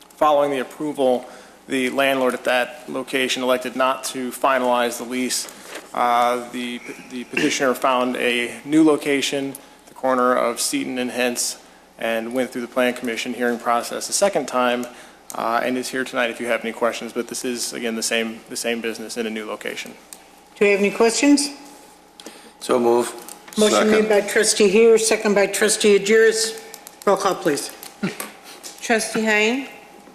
Following the approval, The landlord at that location elected not to finalize the lease. The petitioner found a new location, the corner of Seton and Hence, and went through the Plan Commission hearing process a second time, and is here tonight if you have any questions. But this is, again, the same business in a new location. Do we have any questions? So move. Motion made by trustee Heer, second by trustee Adjuris. Roll call, please. Trustee Hein?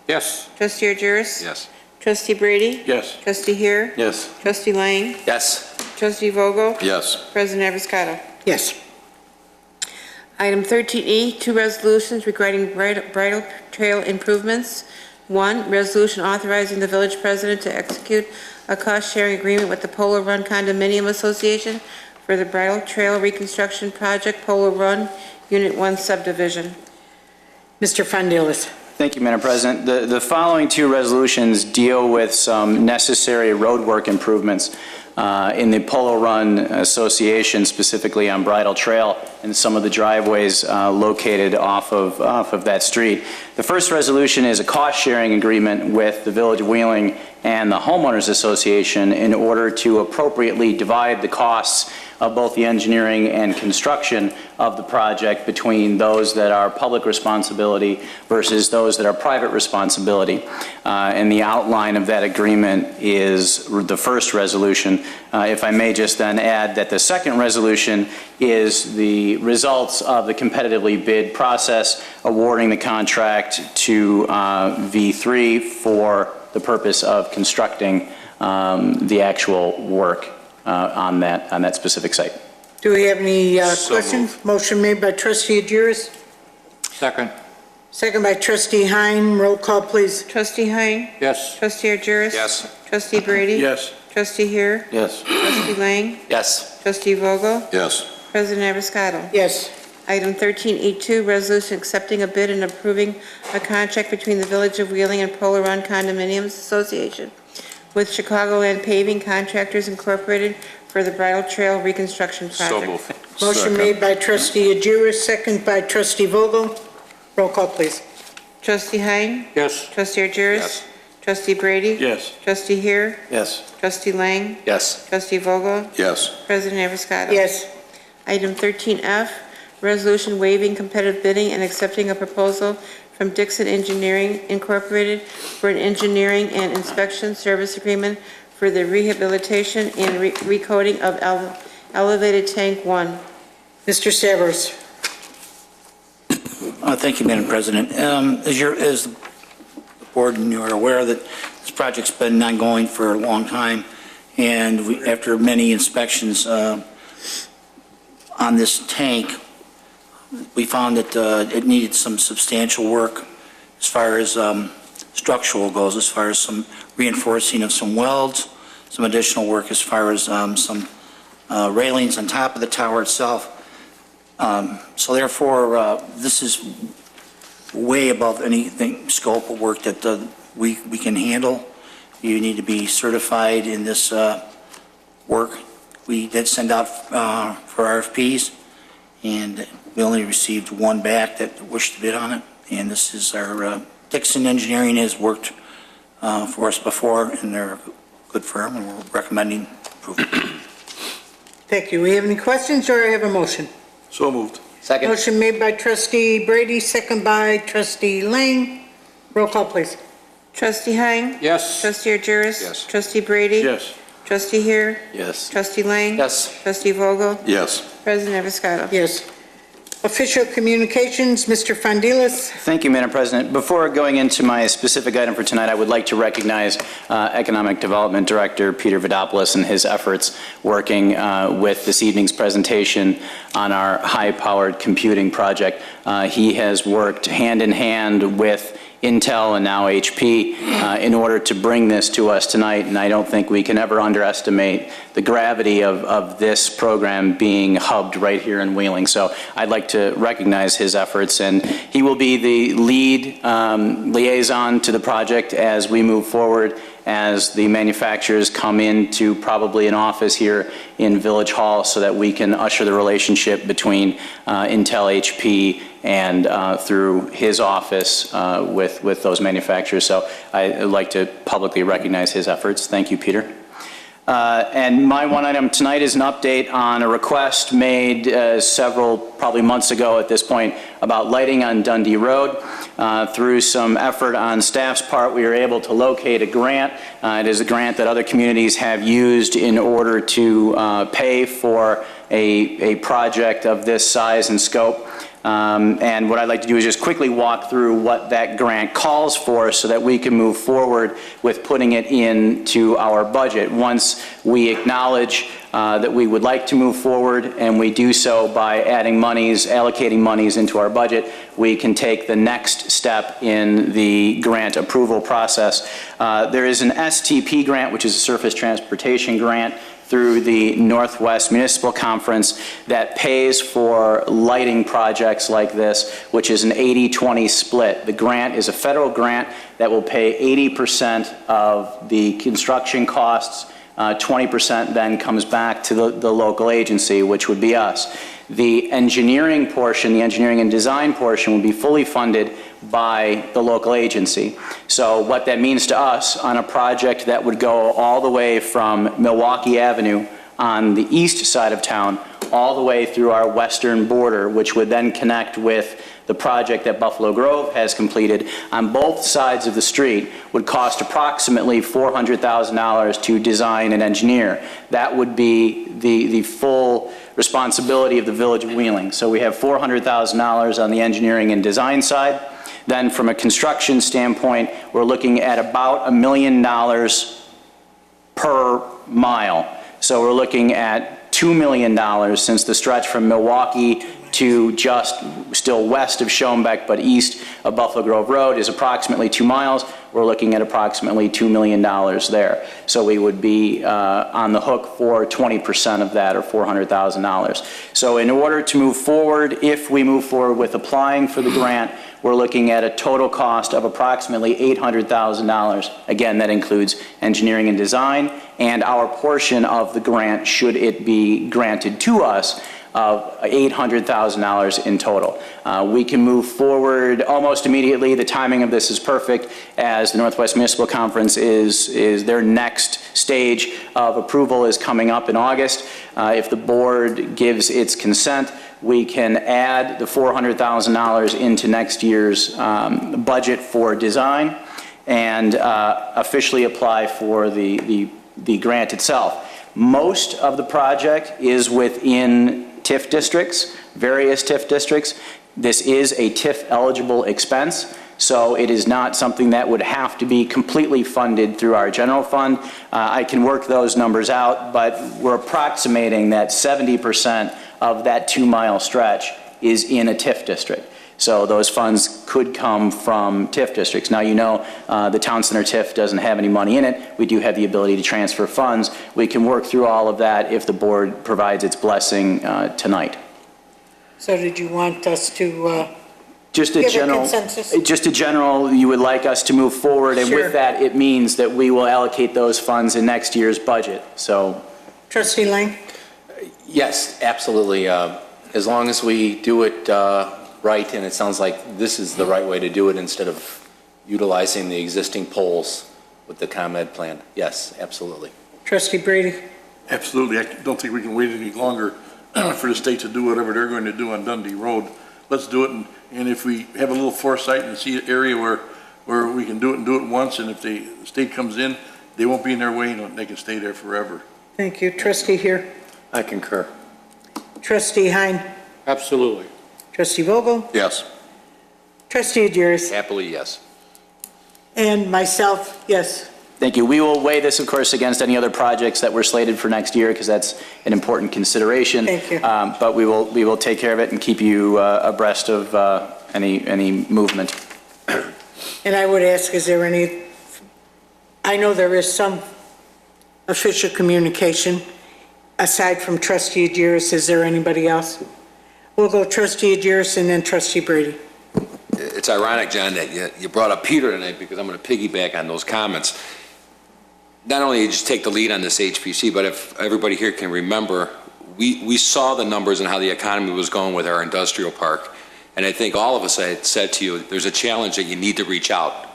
Yes. Trustee Adjuris? Yes. Trustee Brady? Yes. Trustee Heer? Yes. Trustee Lang? Yes. Trustee Vogel? Yes. President Avascado? Yes. Item 13E, two resolutions regarding bridle trail improvements. One, resolution authorizing the village president to execute a cost-sharing agreement with the Polo Run Condominium Association for the bridle trail reconstruction project, Polo Run, Unit 1 subdivision. Mr. Fondilis. Thank you, Madam President. The following two resolutions deal with some necessary roadwork improvements in the Polo Run Association, specifically on Bridle Trail and some of the driveways located off of that street. The first resolution is a cost-sharing agreement with the Village of Wheeling and the Homeowners Association in order to appropriately divide the costs of both the engineering and construction of the project between those that are public responsibility versus those that are private responsibility. And the outline of that agreement is the first resolution. If I may just then add that the second resolution is the results of the competitively bid process awarding the contract to V3 for the purpose of constructing the actual work on that specific site. Do we have any questions? Motion made by trustee Adjuris. Second. Second by trustee Hein. Roll call, please. Trustee Hein? Yes. Trustee Adjuris? Yes. Trustee Brady? Yes. Trustee Heer? Yes. Trustee Lang? Yes. Trustee Vogel? Yes. President Avascado? Yes. Item 13E2, resolution accepting a bid and approving a contract between the Village of Wheeling and Polo Run Condominiums Association with Chicagoland Paving Contractors Incorporated for the Bridle Trail Reconstruction Project. Motion made by trustee Adjuris, second by trustee Vogel. Roll call, please. Trustee Hein? Yes. Trustee Adjuris? Yes. Trustee Brady? Yes. Trustee Heer? Yes. Trustee Lang? Yes. Trustee Vogel? Yes. President Avascado? Yes. Item 13F, resolution waiving competitive bidding and accepting a proposal from Dixon Engineering Incorporated for an engineering and inspection service agreement for the rehabilitation and recoding of elevated tank 1. Mr. Savers. Thank you, Madam President. As the board and you are aware that this project's been ongoing for a long time, and after many inspections on this tank, we found that it needed some substantial work as far as structural goes, as far as some reinforcing of some welds, some additional work as far as some railings on top of the tower itself. So therefore, this is way above anything scope of work that we can handle. You need to be certified in this work. We did send out for RFPs, and we only received one back that wished to bid on it. And this is our Dixon Engineering has worked for us before, and they're a good firm, and we're recommending approval. Thank you. We have any questions, or I have a motion? So moved. Second. Motion made by trustee Brady, second by trustee Lang. Roll call, please. Trustee Hein? Yes. Trustee Adjuris? Yes. Trustee Brady? Yes. Trustee Heer? Yes. Trustee Lang? Yes. Trustee Vogel? Yes. President Avascado? Yes. Official communications, Mr. Fondilis. Thank you, Madam President. Before going into my specific item for tonight, I would like to recognize Economic Development Director Peter Vidopoulos and his efforts working with this evening's presentation on our high-powered computing project. He has worked hand in hand with Intel and now HP in order to bring this to us tonight, and I don't think we can ever underestimate the gravity of this program being hubbed right here in Wheeling. So I'd like to recognize his efforts, and he will be the lead liaison to the project as we move forward as the manufacturers come into probably an office here in Village Hall so that we can usher the relationship between Intel HP and through his office with those manufacturers. So I'd like to publicly recognize his efforts. Thank you, Peter. And my one item tonight is an update on a request made several, probably months ago at this point, about lighting on Dundee Road. Through some effort on staff's part, we were able to locate a grant. It is a grant that other communities have used in order to pay for a project of this size and scope. And what I'd like to do is just quickly walk through what that grant calls for so that we can move forward with putting it into our budget. Once we acknowledge that we would like to move forward, and we do so by adding monies, allocating monies into our budget, we can take the next step in the grant approval process. There is an STP grant, which is a surface transportation grant, through the Northwest Municipal Conference that pays for lighting projects like this, which is an 80-20 split. The grant is a federal grant that will pay 80% of the construction costs. 20% then comes back to the local agency, which would be us. The engineering portion, the engineering and design portion, will be fully funded by the local agency. So what that means to us on a project that would go all the way from Milwaukee Avenue on the east side of town all the way through our western border, which would then connect with the project that Buffalo Grove has completed on both sides of the street, would cost approximately $400,000 to design and engineer. That would be the full responsibility of the Village of Wheeling. So we have $400,000 on the engineering and design side. Then from a construction standpoint, we're looking at about $1 million per mile. So we're looking at $2 million since the stretch from Milwaukee to just still west of Schoenbeck but east of Buffalo Grove Road is approximately 2 miles. We're looking at approximately $2 million there. So we would be on the hook for 20% of that, or $400,000. So in order to move forward, if we move forward with applying for the grant, we're looking at a total cost of approximately $800,000. Again, that includes engineering and design and our portion of the grant, should it be granted to us, of $800,000 in total. We can move forward almost immediately. The timing of this is perfect, as the Northwest Municipal Conference is their next stage of approval is coming up in August. If the board gives its consent, we can add the $400,000 into next year's budget for design and officially apply for the grant itself. Most of the project is within TIF districts, various TIF districts. This is a TIF eligible expense, so it is not something that would have to be completely funded through our general fund. I can work those numbers out, but we're approximating that 70% of that 2 mile stretch is in a TIF district. So those funds could come from TIF districts. Now, you know, the Town Center TIF doesn't have any money in it. We do have the ability to transfer funds. We can work through all of that if the board provides its blessing tonight. So did you want us to Just a give general, a consensus? just a general, you would like us to move forward, and Sure. with that, it means that we will allocate those funds in next year's budget. So, Trustee Lang? Yes, absolutely. As long as we do it right, and it sounds like this is the right way to do it instead of utilizing the existing poles with the ComEd plan. Yes, absolutely. Trustee Brady? Absolutely. I don't think we can wait any longer for the state to do whatever they're going to do on Dundee Road. Let's do it, and if we have a little foresight and see an area where we can do it and do it once, and if the state comes in, they won't be in their way, and they can stay there forever. Thank you. Trustee here? I concur. Trustee Hein? Absolutely. Trustee Vogel? Yes. Trustee Adjurs? Happily, yes. And myself, yes. thank you. We will weigh this, of course, against any other projects that were slated for next year, because that's an important consideration. Thank you. But we will take care of it and keep you abreast of any movement. And I would ask, is there any, I know there is some official communication aside from Trustee Adjurs. Is there anybody else? We'll go Trustee Adjurs and then Trustee Brady. It's ironic, John, that you brought up Peter tonight, because I'm going to piggyback on those comments. not only did you take the lead on this HPC, but if everybody here can remember, we saw the numbers and how the economy was going with our industrial park. And I think all of us had said to you, there's a challenge that you need to reach out.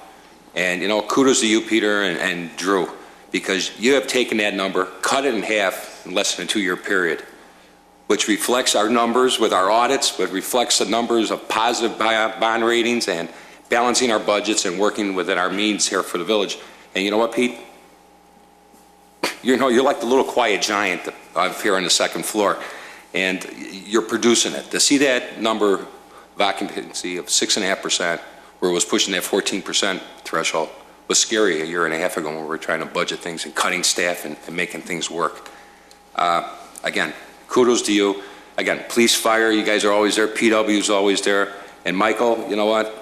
And, you know, kudos to you, Peter and Drew, because you have taken that number, cut it in half in less than a 2-year period, which reflects our numbers with our audits, but reflects the numbers of positive bond ratings and balancing our budgets and working within our means here for the village. And you know what, Pete? You know, you're like the little quiet giant up here on the second floor, and you're producing it. To see that number of occupancy of 6.5%, where it was pushing that 14% threshold, was scary a year and a half ago when we were trying to budget things and cutting staff and making things work. Again, kudos to you. Again, police, fire, you guys are always there. PW's always there. And Michael, you know what?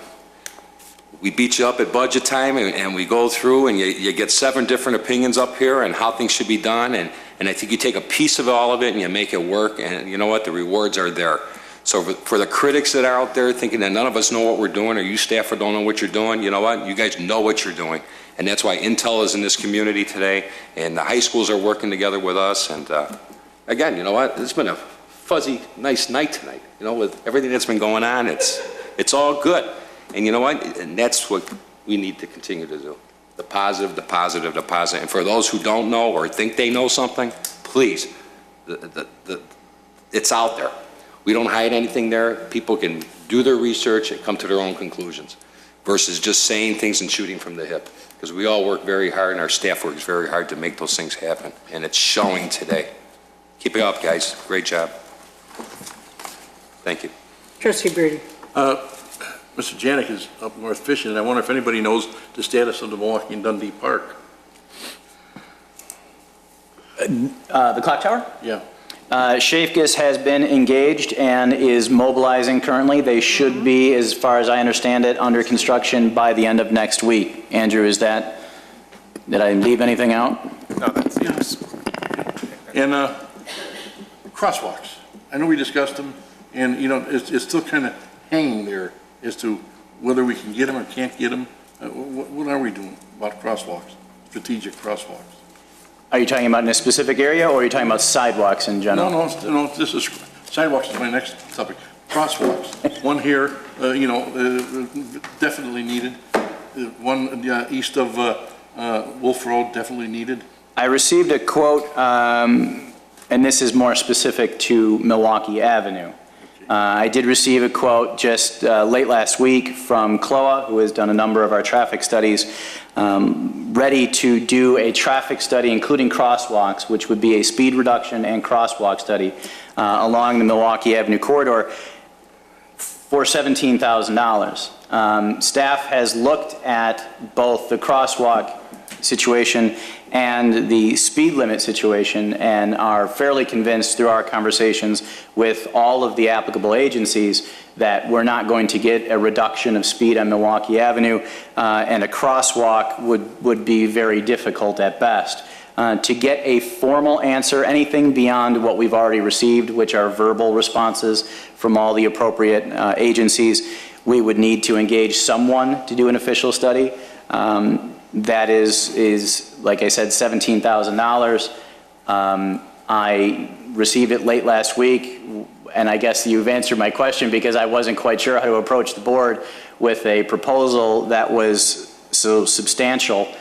We beat you up at budget time, and we go through, and you get 7 different opinions up here on how things should be done, and I think you take a piece of all of it and you make it work, and you know what? The rewards are there. So for the critics that are out there thinking that none of us know what we're doing, or you staff don't know what you're doing, you know what? You guys know what you're doing, and that's why Intel is in this community today, and the high schools are working together with us, and again, you know what? It's been a fuzzy, nice night tonight. You know, with everything that's been going on, it's all good. And you know what? And that's what we need to continue to do. The positive, the positive, the positive. And for those who don't know or think they know something, please, it's out there. We don't hide anything there. People can do their research and come to their own conclusions versus just saying things and shooting from the hip. Because we all work very hard and our staff works very hard to make those things happen. And it's showing today. Keep it up, guys. Great job. Thank you. Trustee Brady. Mr. Janik is up north fishing, and I wonder if anybody knows the status of the Milwaukee and Dundee Park. The clock tower? Yeah. Shafkus has been engaged and is mobilizing currently. They should be, as far as I understand it, under construction by the end of next week. Andrew, did I leave anything out? No, that's yes. And crosswalks. I know we discussed them, and you know it's still kind of hanging there as to whether we can get them or can't get them. What are we doing about crosswalks, strategic crosswalks? Are you talking about in a specific area, or are you talking about sidewalks in general? No, this is, sidewalks is my next topic. Crosswalks. One here, you know, definitely needed. One east of Wolf Road, definitely needed. I received a quote, and this is more specific to Milwaukee Avenue. I did receive a quote just late last week from CLOA, who has done a number of our traffic studies, ready to do a traffic study, including crosswalks, which would be a speed reduction and crosswalk study along the Milwaukee Avenue corridor for $17,000. Staff has looked at both the crosswalk situation and the speed limit situation, and are fairly convinced through our conversations with all of the applicable agencies that we're not going to get a reduction of speed on Milwaukee Avenue, and a crosswalk would be very difficult at best. To get a formal answer, anything beyond what we've already received, which are verbal responses from all the appropriate agencies, we would need to engage someone to do an official study. That is, like I said, $17,000. I received it late last week, and I guess you've answered my question because I wasn't quite sure how to approach the board with a proposal that was so substantial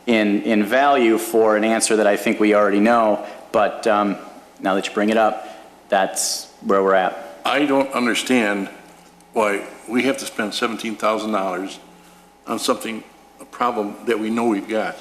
in value for an answer that I think we already know. But now that you bring it up, that's where we're at. I don't understand why we have to spend $17,000 on something, a problem that we know we've got.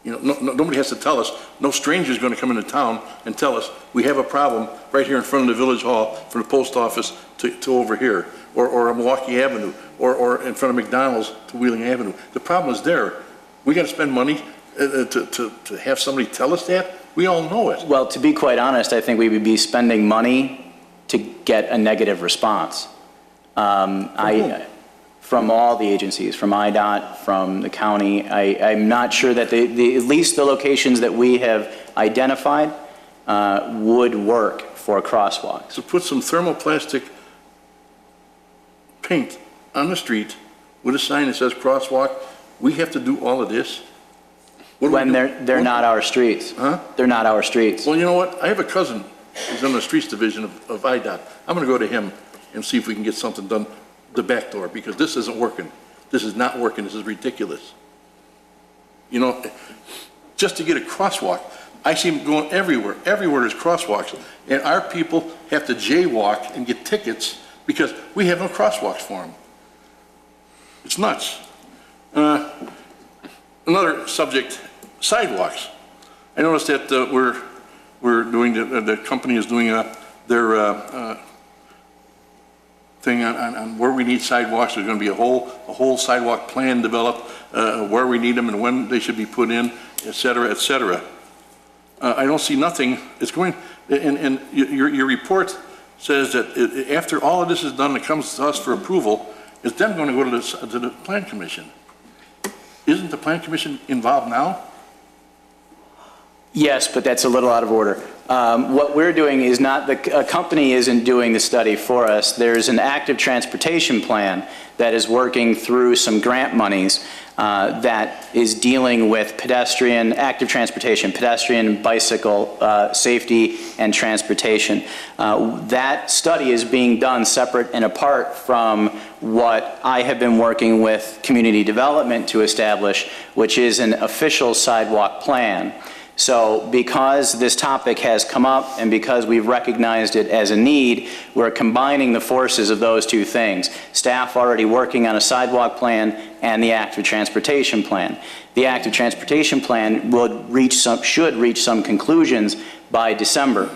You know, nobody has to tell us. No stranger is going to come into town and tell us we have a problem right here in front of the village hall, from the post office to over here, or Milwaukee Avenue, or in front of McDonald's to Wheeling Avenue. The problem is there. We got to spend money to have somebody tell us that. We all know it. Well, to be quite honest, I think we would be spending money to get a negative response. From all the agencies, from IDOT, from the county. I'm not sure that at least the locations that we have identified would work for crosswalks. So put some thermoplastic paint on the street with a sign that says crosswalk. We have to do all of this. When they're not our streets. Huh? They're not our streets. Well, you know what? I have a cousin who's in the streets division of IDOT. I'm going to go to him and see if we can get something done the back door, because this isn't working. This is not working. This is ridiculous. You know, just to get a crosswalk, I see them going everywhere. Everywhere there's crosswalks. And our people have to jaywalk and get tickets because we have no crosswalks for them. It's nuts. Another subject, sidewalks. I noticed that we're doing, the company is doing their thing on where we need sidewalks. There's going to be a whole sidewalk plan developed, where we need them and when they should be put in, et cetera, et cetera. I don't see nothing. It's going, and your report says that after all of this is done, it comes to us for approval, it's then going to go to the Plan Commission. Isn't the Plan Commission involved now? Yes, but that's a little out of order. What we're doing is not, a company isn't doing the study for us. There's an active transportation plan that is working through some grant monies that is dealing with pedestrian, active transportation, pedestrian, bicycle, safety, and transportation. That study is being done separate and apart from what I have been working with community development to establish, which is an official sidewalk plan. So because this topic has come up and because we've recognized it as a need, we're combining the forces of those two things. Staff already working on a sidewalk plan and the active transportation plan. The active transportation plan should reach some conclusions by December.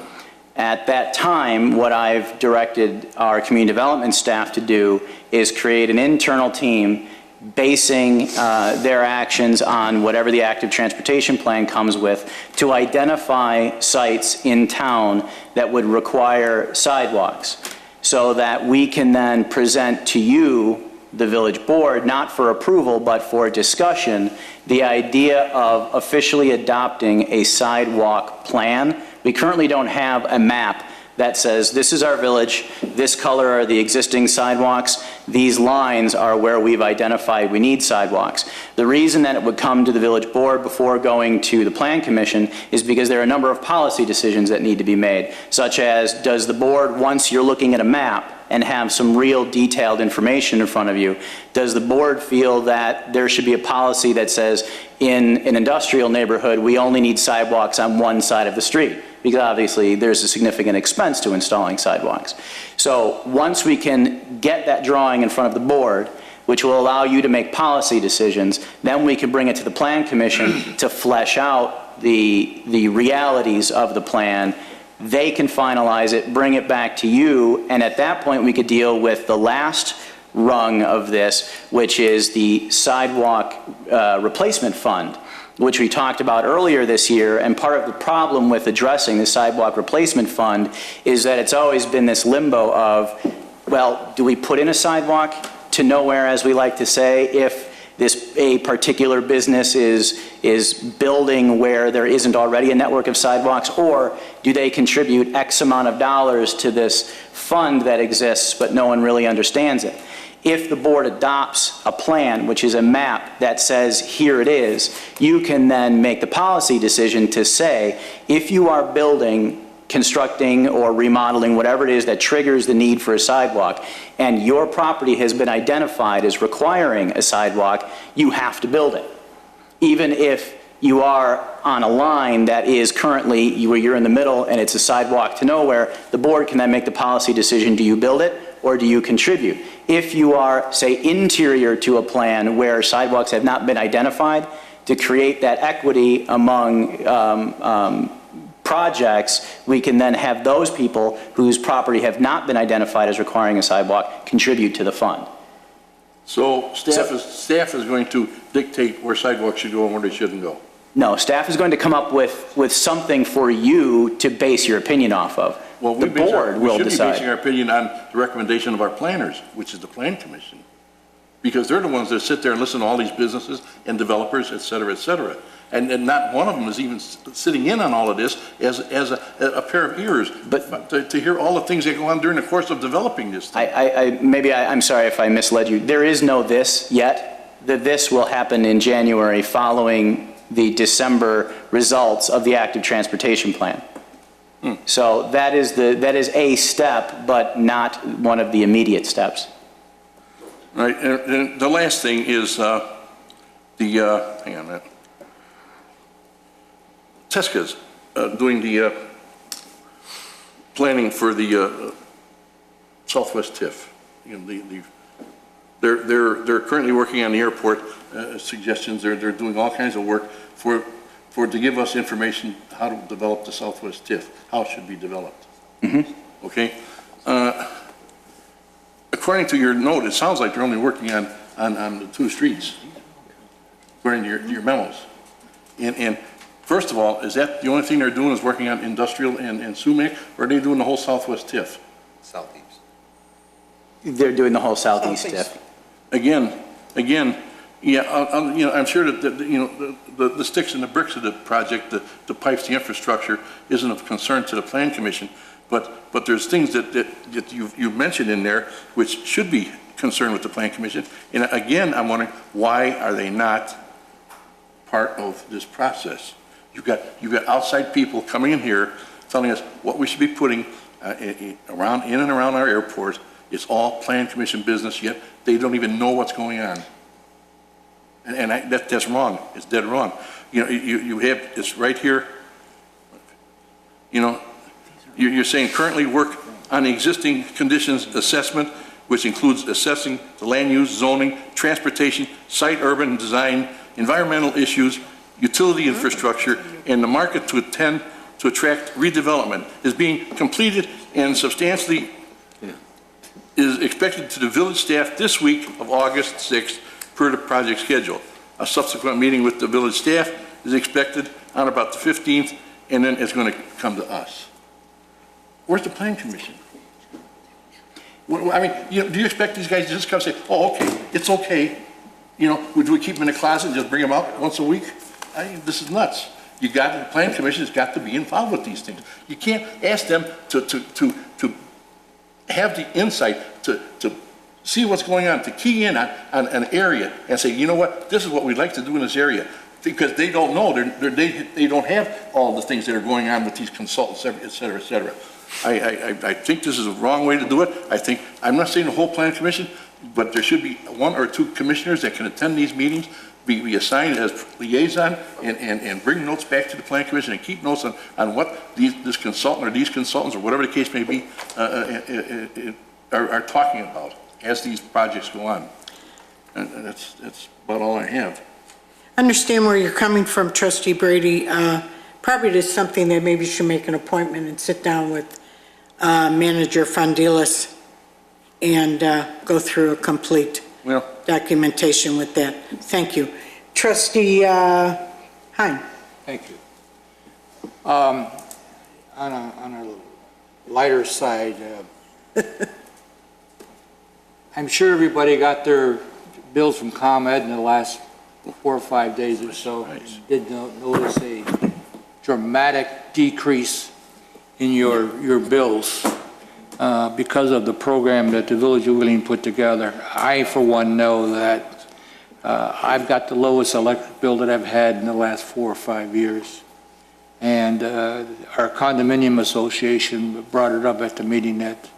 At that time, what I've directed our community development staff to do is create an internal team basing their actions on whatever the active transportation plan comes with to identify sites in town that would require sidewalks so that we can then present to you, the village board, not for approval but for discussion, the idea of officially adopting a sidewalk plan. We currently don't have a map that says this is our village, this color are the existing sidewalks, these lines are where we've identified we need sidewalks. The reason that it would come to the village board before going to the Plan Commission is because there are a number of policy decisions that need to be made, such as does the board, once you're looking at a map and have some real detailed information in front of you, does the board feel that there should be a policy that says in an industrial neighborhood we only need sidewalks on one side of the street? Because obviously there's a significant expense to installing sidewalks. So once we can get that drawing in front of the board, which will allow you to make policy decisions, then we can bring it to the Plan Commission to flesh out the realities of the plan. They can finalize it, bring it back to you, and at that point we could deal with the last rung of this, which is the sidewalk replacement fund, which we talked about earlier this year. And part of the problem with addressing the sidewalk replacement fund is that it's always been this limbo of, well, do we put in a sidewalk to nowhere, as we like to say, if a particular business is building where there isn't already a network of sidewalks, or do they contribute X amount of dollars to this fund that exists but no one really understands it? If the board adopts a plan, which is a map that says here it is, you can then make the policy decision to say, if you are building, constructing, or remodeling, whatever it is that triggers the need for a sidewalk, and your property has been identified as requiring a sidewalk, you have to build it. Even if you are on a line that is currently where you're in the middle and it's a sidewalk to nowhere, the board can then make the policy decision, do you build it or do you contribute? If you are, say, interior to a plan where sidewalks have not been identified, to create that equity among projects, we can then have those people whose property have not been identified as requiring a sidewalk contribute to the fund. So staff is going to dictate where sidewalks should go and where they shouldn't go? No, staff is going to come up with something for you to base your opinion off of. Well, the board will decide. We should be basing our opinion on the recommendation of our planners, which is the Plan Commission. Because they're the ones that sit there and listen to all these businesses and developers, et cetera, et cetera. And not one of them is even sitting in on all of this as a pair of ears, but to hear all the things that go on during the course of developing this thing. I'm sorry if I misled you. There is no this yet. The this will happen in January following the December results of the active transportation plan. So that is a step, but not one of the immediate steps. All right, and the last thing is hang on a minute. Tesca's doing the planning for the Southwest TIF. You know, they're currently working on the airport suggestions. They're doing all kinds of work to give us information how to develop the Southwest TIF, how it should be developed. Okay. According to your note, it sounds like they're only working on the 2 streets, according to your memos. And first of all, is that the only thing they're doing is working on industrial and Sumac, or are they doing the whole Southwest TIF? Southeast. They're doing the whole Southeast TIF. Again, yeah, you know, I'm sure that you know the sticks and the bricks of the project, the pipes, the infrastructure, isn't of concern to the Plan Commission. But there's things that you've mentioned in there which should be concerned with the Plan Commission. And again, I'm wondering, why are they not part of this process? You've got outside people coming in here telling us what we should be putting in and around our airport. It's all Plan Commission business, yet they don't even know what's going on. And that's wrong. It's dead wrong. You know, you have, it's right here. You know, you're saying currently work on the existing conditions assessment, which includes assessing the land use, zoning, transportation, site urban design, environmental issues, utility infrastructure, and the market to attract redevelopment is being completed and substantially is expected to the village staff this week of August 6th per the project schedule. A subsequent meeting with the village staff is expected on about the 15th, and then it's going to come to us. Where's the Plan Commission? I mean, you know, do you expect these guys to just come and say, oh, okay, it's okay. You know, do we keep them in the closet and just bring them out once a week? This is nuts. The Plan Commission has got to be involved with these things. You can't ask them to have the insight to see what's going on, to key in on an area and say, you know what, this is what we'd like to do in this area. Because they don't know, they don't have all the things that are going on with these consultants, et cetera, et cetera. I think this is a wrong way to do it. I'm not saying the whole Plan Commission, but there should be 1 or 2 commissioners that can attend these meetings, be assigned as liaison, and bring notes back to the Plan Commission and keep notes on what this consultant or these consultants or whatever the case may be are talking about as these projects go on. And that's about all I have. Understand where you're coming from, Trustee Brady. Probably just something that maybe should make an appointment and sit down with Manager Fondilis and go through a complete documentation with that. Thank you. Trustee Hein. Thank you. On a lighter side, I'm sure everybody got their bills from ComEd in the last 4 or 5 days or so. Did notice a dramatic decrease in your bills because of the program that the Village of Wheeling put together. I, for one, know that I've got the lowest electric bill that I've had in the last 4 or 5 years. And our condominium association brought it up at the meeting that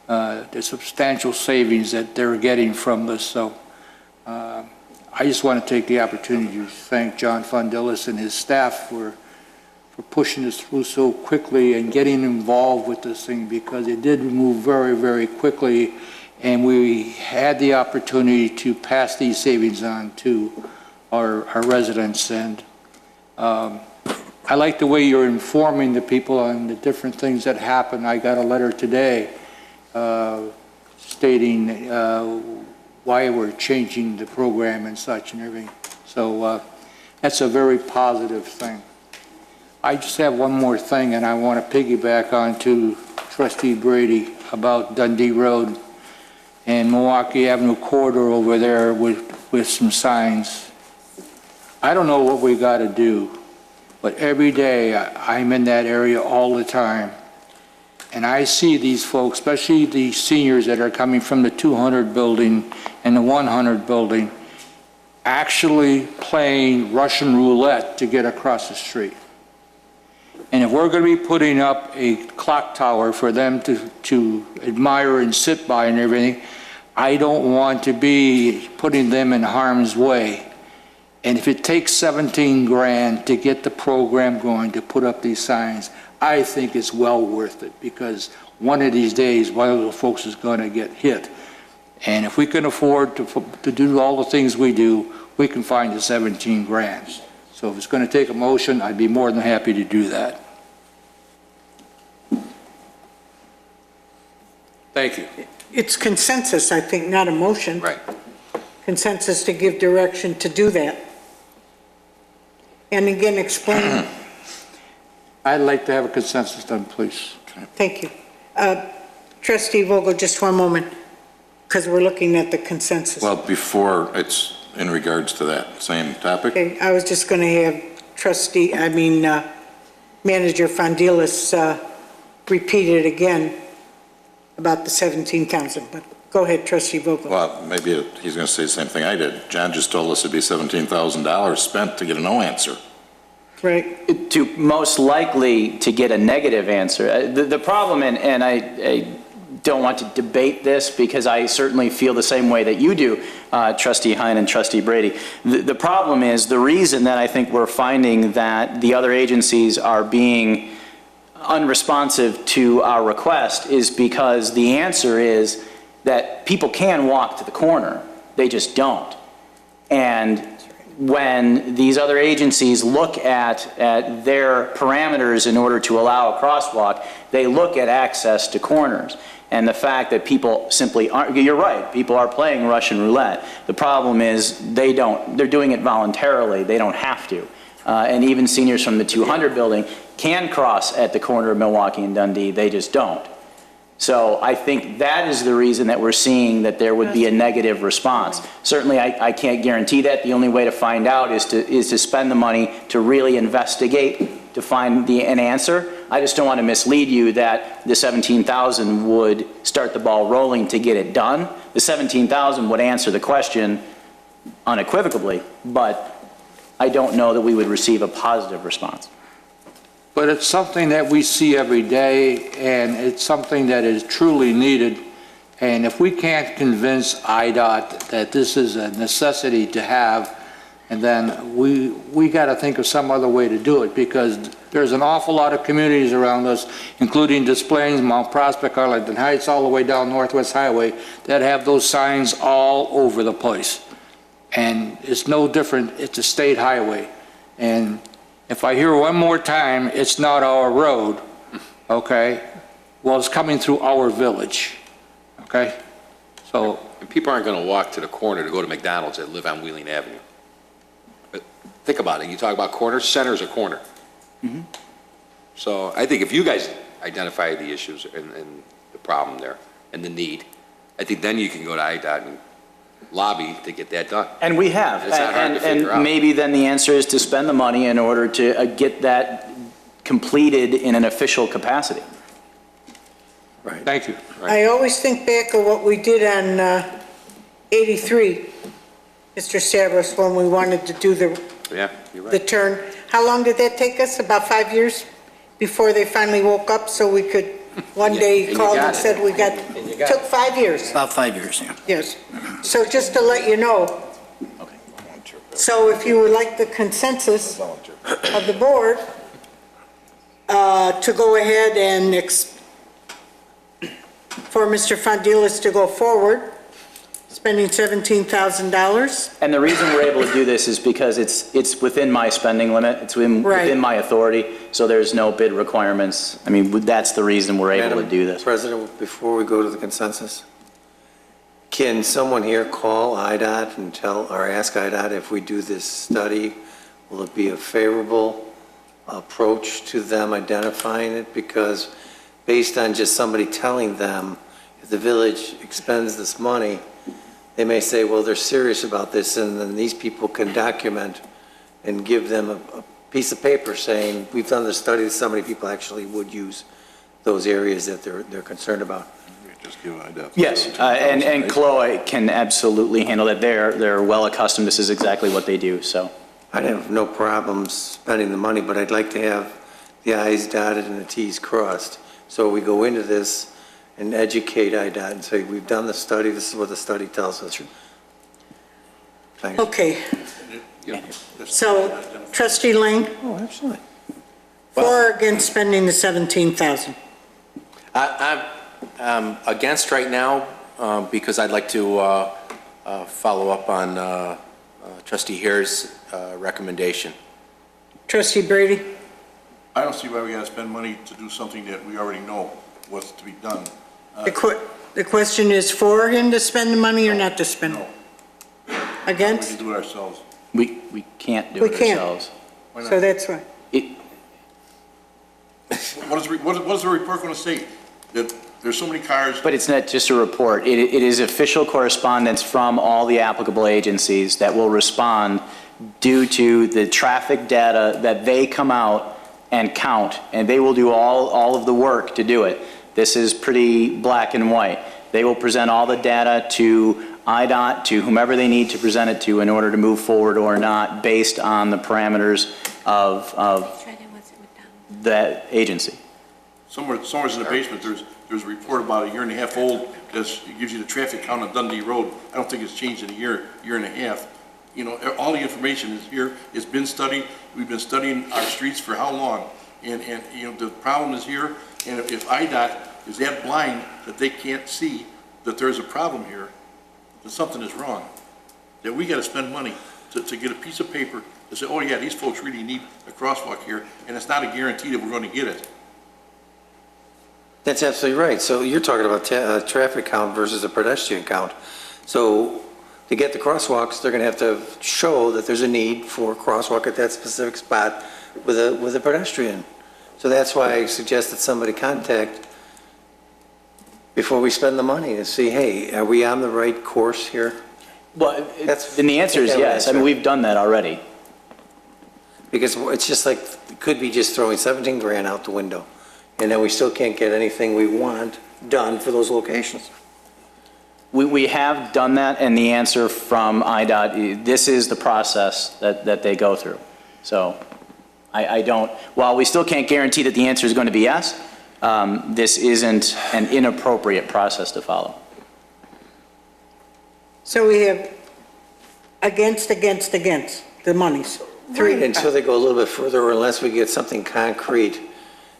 the substantial savings that they're getting from this. So I just want to take the opportunity to thank John Fondilis and his staff for pushing this through so quickly and getting involved with this thing, because it did move very, very quickly, and we had the opportunity to pass these savings on to our residents. And I like the way you're informing the people on the different things that happen. I got a letter today stating why we're changing the program and such and everything. So that's a very positive thing. I just have one more thing, and I want to piggyback on to Trustee Brady about Dundee Road and Milwaukee Avenue corridor over there with some signs. I don't know what we got to do, but every day I'm in that area all the time, and I see these folks, especially the seniors that are coming from the 200 building and the 100 building, actually playing Russian roulette to get across the street. And if we're going to be putting up a clock tower for them to admire and sit by and everything, I don't want to be putting them in harm's way. And if it takes 17 grand to get the program going, to put up these signs, I think it's well worth it, because one of these days, one of those folks is going to get hit. And if we can afford to do all the things we do, we can find the 17 grand. So if it's going to take a motion, I'd be more than happy to do that. Thank you. It's consensus, I think, not a motion. Right. Consensus to give direction to do that. And again, explain. I'd like to have a consensus done, please. Thank you. Trustee Vogel, just one moment, because we're looking at the consensus. Well, before, it's in regards to that same topic. Okay, I was just going to have Manager Fondilas repeat it again about the 17,000, but go ahead, Trustee Vogel. Well, maybe he's going to say the same thing I did. John just told us it'd be $17,000 spent to get a no answer. Right. To most likely to get a negative answer. The problem, and I don't want to debate this because I certainly feel the same way that you do, Trustee Hein and Trustee Brady. The problem is, the reason that I think we're finding that the other agencies are being unresponsive to our request is because the answer is that people can walk to the corner, they just don't. And when these other agencies look at their parameters in order to allow a crosswalk, they look at access to corners. And the fact that people simply aren't, you're right, people are playing Russian roulette. The problem is they're doing it voluntarily, they don't have to. And even seniors from the 200 building can cross at the corner of Milwaukee and Dundee, they just don't. So I think that is the reason that we're seeing that there would be a negative response. Certainly I can't guarantee that. The only way to find out is to spend the money to really investigate, to find an answer. I just don't want to mislead you that the 17,000 would start the ball rolling to get it done. The 17,000 would answer the question unequivocally, but I don't know that we would receive a positive response. But it's something that we see every day, and it's something that is truly needed. And if we can't convince IDOT that this is a necessity to have, and then we got to think of some other way to do it, because there's an awful lot of communities around us, including Des Plaines, Mount Prospect, Arlington Heights, all the way down Northwest Highway, that have those signs all over the place. And it's no different, it's a state highway. And if I hear one more time, it's not our road, okay? Well, it's coming through our village, okay? So. And people aren't going to walk to the corner to go to McDonald's that live on Wheeling Avenue. But think about it. You talk about corners, center's a corner. Mm-hmm. So I think if you guys identify the issues and the problem there and the need, I think then you can go to IDOT and lobby to get that done. And we have. It's not hard to figure out. And maybe then the answer is to spend the money in order to get that completed in an official capacity. Right. Thank you. I always think back of what we did on 83, Mr. Stavros, when we wanted to do Yeah, you're right. the turn. How long did that take us? About 5 years before they finally woke up so we could, one day and called you got and it. said we got, took 5 years. About 5 years, yeah. Yes. So just to let you know. So if you would like the consensus of the board to go ahead and for Mr. Fondilas to go forward, spending $17,000. And the reason we're able to do this is because it's within my spending limit, it's within my authority, so there's no bid requirements. I mean, that's the reason we're able to do this. President, before we go to the consensus, can someone here call IDOT and ask IDOT if we do this study, will it be a favorable approach to them identifying it? Because based on just somebody telling them, if the village expends this money, they may say, well, they're serious about this, and then these people can document and give them a piece of paper saying, we've done the study, so many people actually would use those areas that they're concerned about. Just give IDOT. Yes, and Chloe can absolutely handle that. They're well accustomed. This is exactly what they do, so. I'd have no problem spending the money, but I'd like to have the i's dotted and the t's crossed. So we go into this and educate IDOT and say, we've done the study, this is what the study tells us. Thanks. Okay. So trustee Lang? Oh, absolutely. For or against spending the 17,000? I'm against right now because I'd like to follow up on trustee Hare's recommendation. Trustee Brady? I don't see why we gotta spend money to do something that we already know what's to be done. The question is for him to spend the money or not to spend it? Against? We can do it ourselves. We can't do We it can't. ourselves. Why not? So that's why. What is the report gonna say? That there's so many cars? But it's not just a report. It is official correspondence from all the applicable agencies that will respond due to the traffic data that they come out and count, and they will do all of the work to do it. This is pretty black and white. They will present all the data to IDOT, to whomever they need to present it to in order to move forward or not, based on the parameters of that agency. Somewhere's in the basement, there's a report about a year and a half old that gives you the traffic count on Dundee Road. I don't think it's changed in a year and a half. You know, all the information is here. It's been studied. We've been studying our streets for how long? And you know, the problem is here. And if IDOT is that blind that they can't see that there's a problem here, then something is wrong. That we got to spend money to get a piece of paper to say, oh yeah, these folks really need a crosswalk here, and it's not a guarantee that we're going to get it. That's absolutely right. So you're talking about traffic count versus a pedestrian count. So to get the crosswalks, they're going to have to show that there's a need for a crosswalk at that specific spot with a pedestrian. So that's why I suggest that somebody contact before we spend the money to see, hey, are we on the right course here? Well, then the answer is yes. I mean, we've done that already. Because it's just like, it could be just throwing 17 grand out the window, and then we still can't get anything we want done for those locations. We have done that, and the answer from IDOT, this is the process that they go through. So I don't, while we still can't guarantee that the answer is going to be yes, this isn't an inappropriate process to follow. So we have against the monies. Right, until they go a little bit further, or unless we get something concrete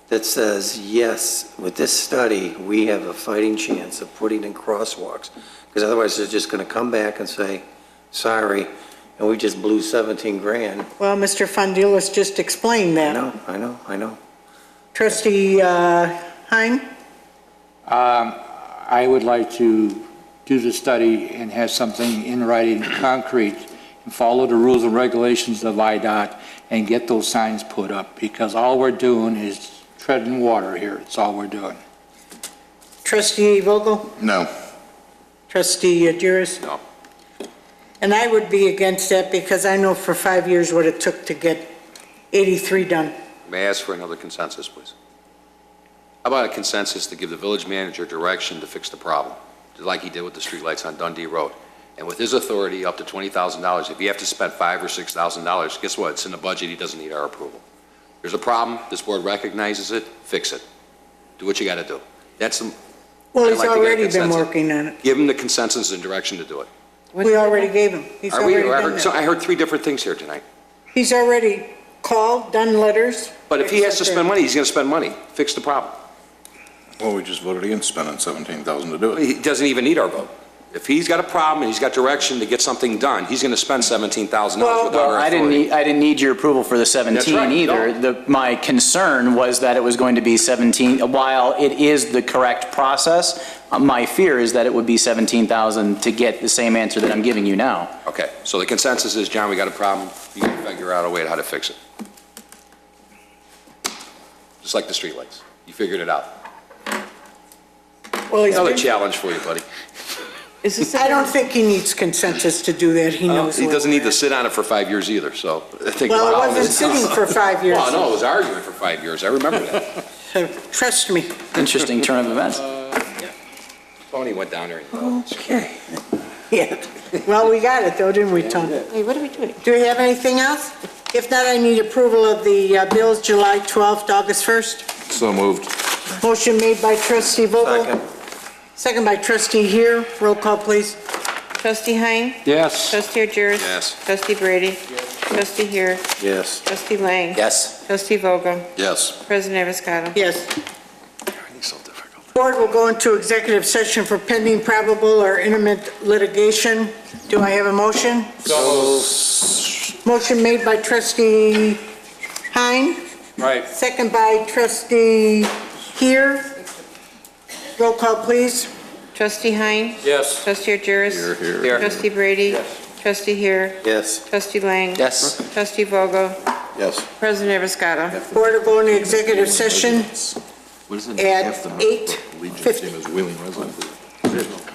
that says, yes, with this study, we have a fighting chance of putting in crosswalks. Because otherwise, they're just going to come back and say, sorry, and we just blew 17 grand. Well, Mr. Fondilas just explained that. I know. Trustee Hein? I would like to do the study and have something in writing, concrete, and follow the rules and regulations of IDOT and get those signs put up, because all we're doing is treading water here. It's all we're doing. Trustee Vogel? No. Trustee Juris? No. And I would be against that because I know for 5 years what it took to get 83 done. May I ask for another consensus, please? How about a consensus to give the village manager direction to fix the problem, just like he did with the streetlights on Dundee Road? And with his authority, up to $20,000, if you have to spend $5,000 or $6,000, guess what? It's in the budget. He doesn't need our approval. There's a problem. This board recognizes it. Fix it. Do what you got to do. That's the. Well, I'd he's like to get a already been consensus. working on it. Give him the consensus and direction to do it. We already gave him. He's Are we? already done So that. I heard three different things here tonight. He's already called, done letters. But if he has to spend money, he's going to spend money. Fix the problem. Well, we just voted against spending $17,000 to do it. He doesn't even need our vote. If he's got a problem and he's got direction to get something done, he's going to spend $17,000 without our I authority. didn't need your approval for the 17 right, either. My concern was that it was going to be 17, while it is the correct process, my fear is that it would be 17,000 to get the same answer that I'm giving you now. Okay, so the consensus is, John, we got a problem. You got to figure out a way how to fix it. Just like the streetlights. You figured it out. Well, he's Another been- challenge for you, buddy. I don't think he needs consensus to do that. He knows. He where doesn't we're need to sit on it for 5 years either, so I think. Well, it wow, wasn't this- sitting for 5 years. Well, no, it was arguing for 5 years. I remember that. So trust me. Interesting turn of events. Tony went down there. Okay. Yeah. Well, we got it though, didn't we, Tony? Hey, what are we doing? Do we have anything else? If not, I need approval of the bills July 12th, August 1st. So moved. Motion made by trustee Vogel. Second. Second by trustee here. Roll call, please. Trustee Hein? Yes. Trustee Agiris? Yes. Trustee Brady? Trustee here? Yes. Trustee Lang? Yes. Trustee Vogel? Yes. President Evans-Cotta? Yes. Board will go into executive session for pending probable or imminent litigation. Do I have a motion? Motion made by trustee Hein. Right. Second by trustee here. Roll call, please. Trustee Hein? Yes. Trustee Agiris? Here. Trustee Brady? Trustee here? Yes. Trustee Lang? Yes. Trustee Vogel? Yes. President Evans-Cotta? Board will go into executive session What is it? at Half the number of 8:50. Legion team is Wheeling residents.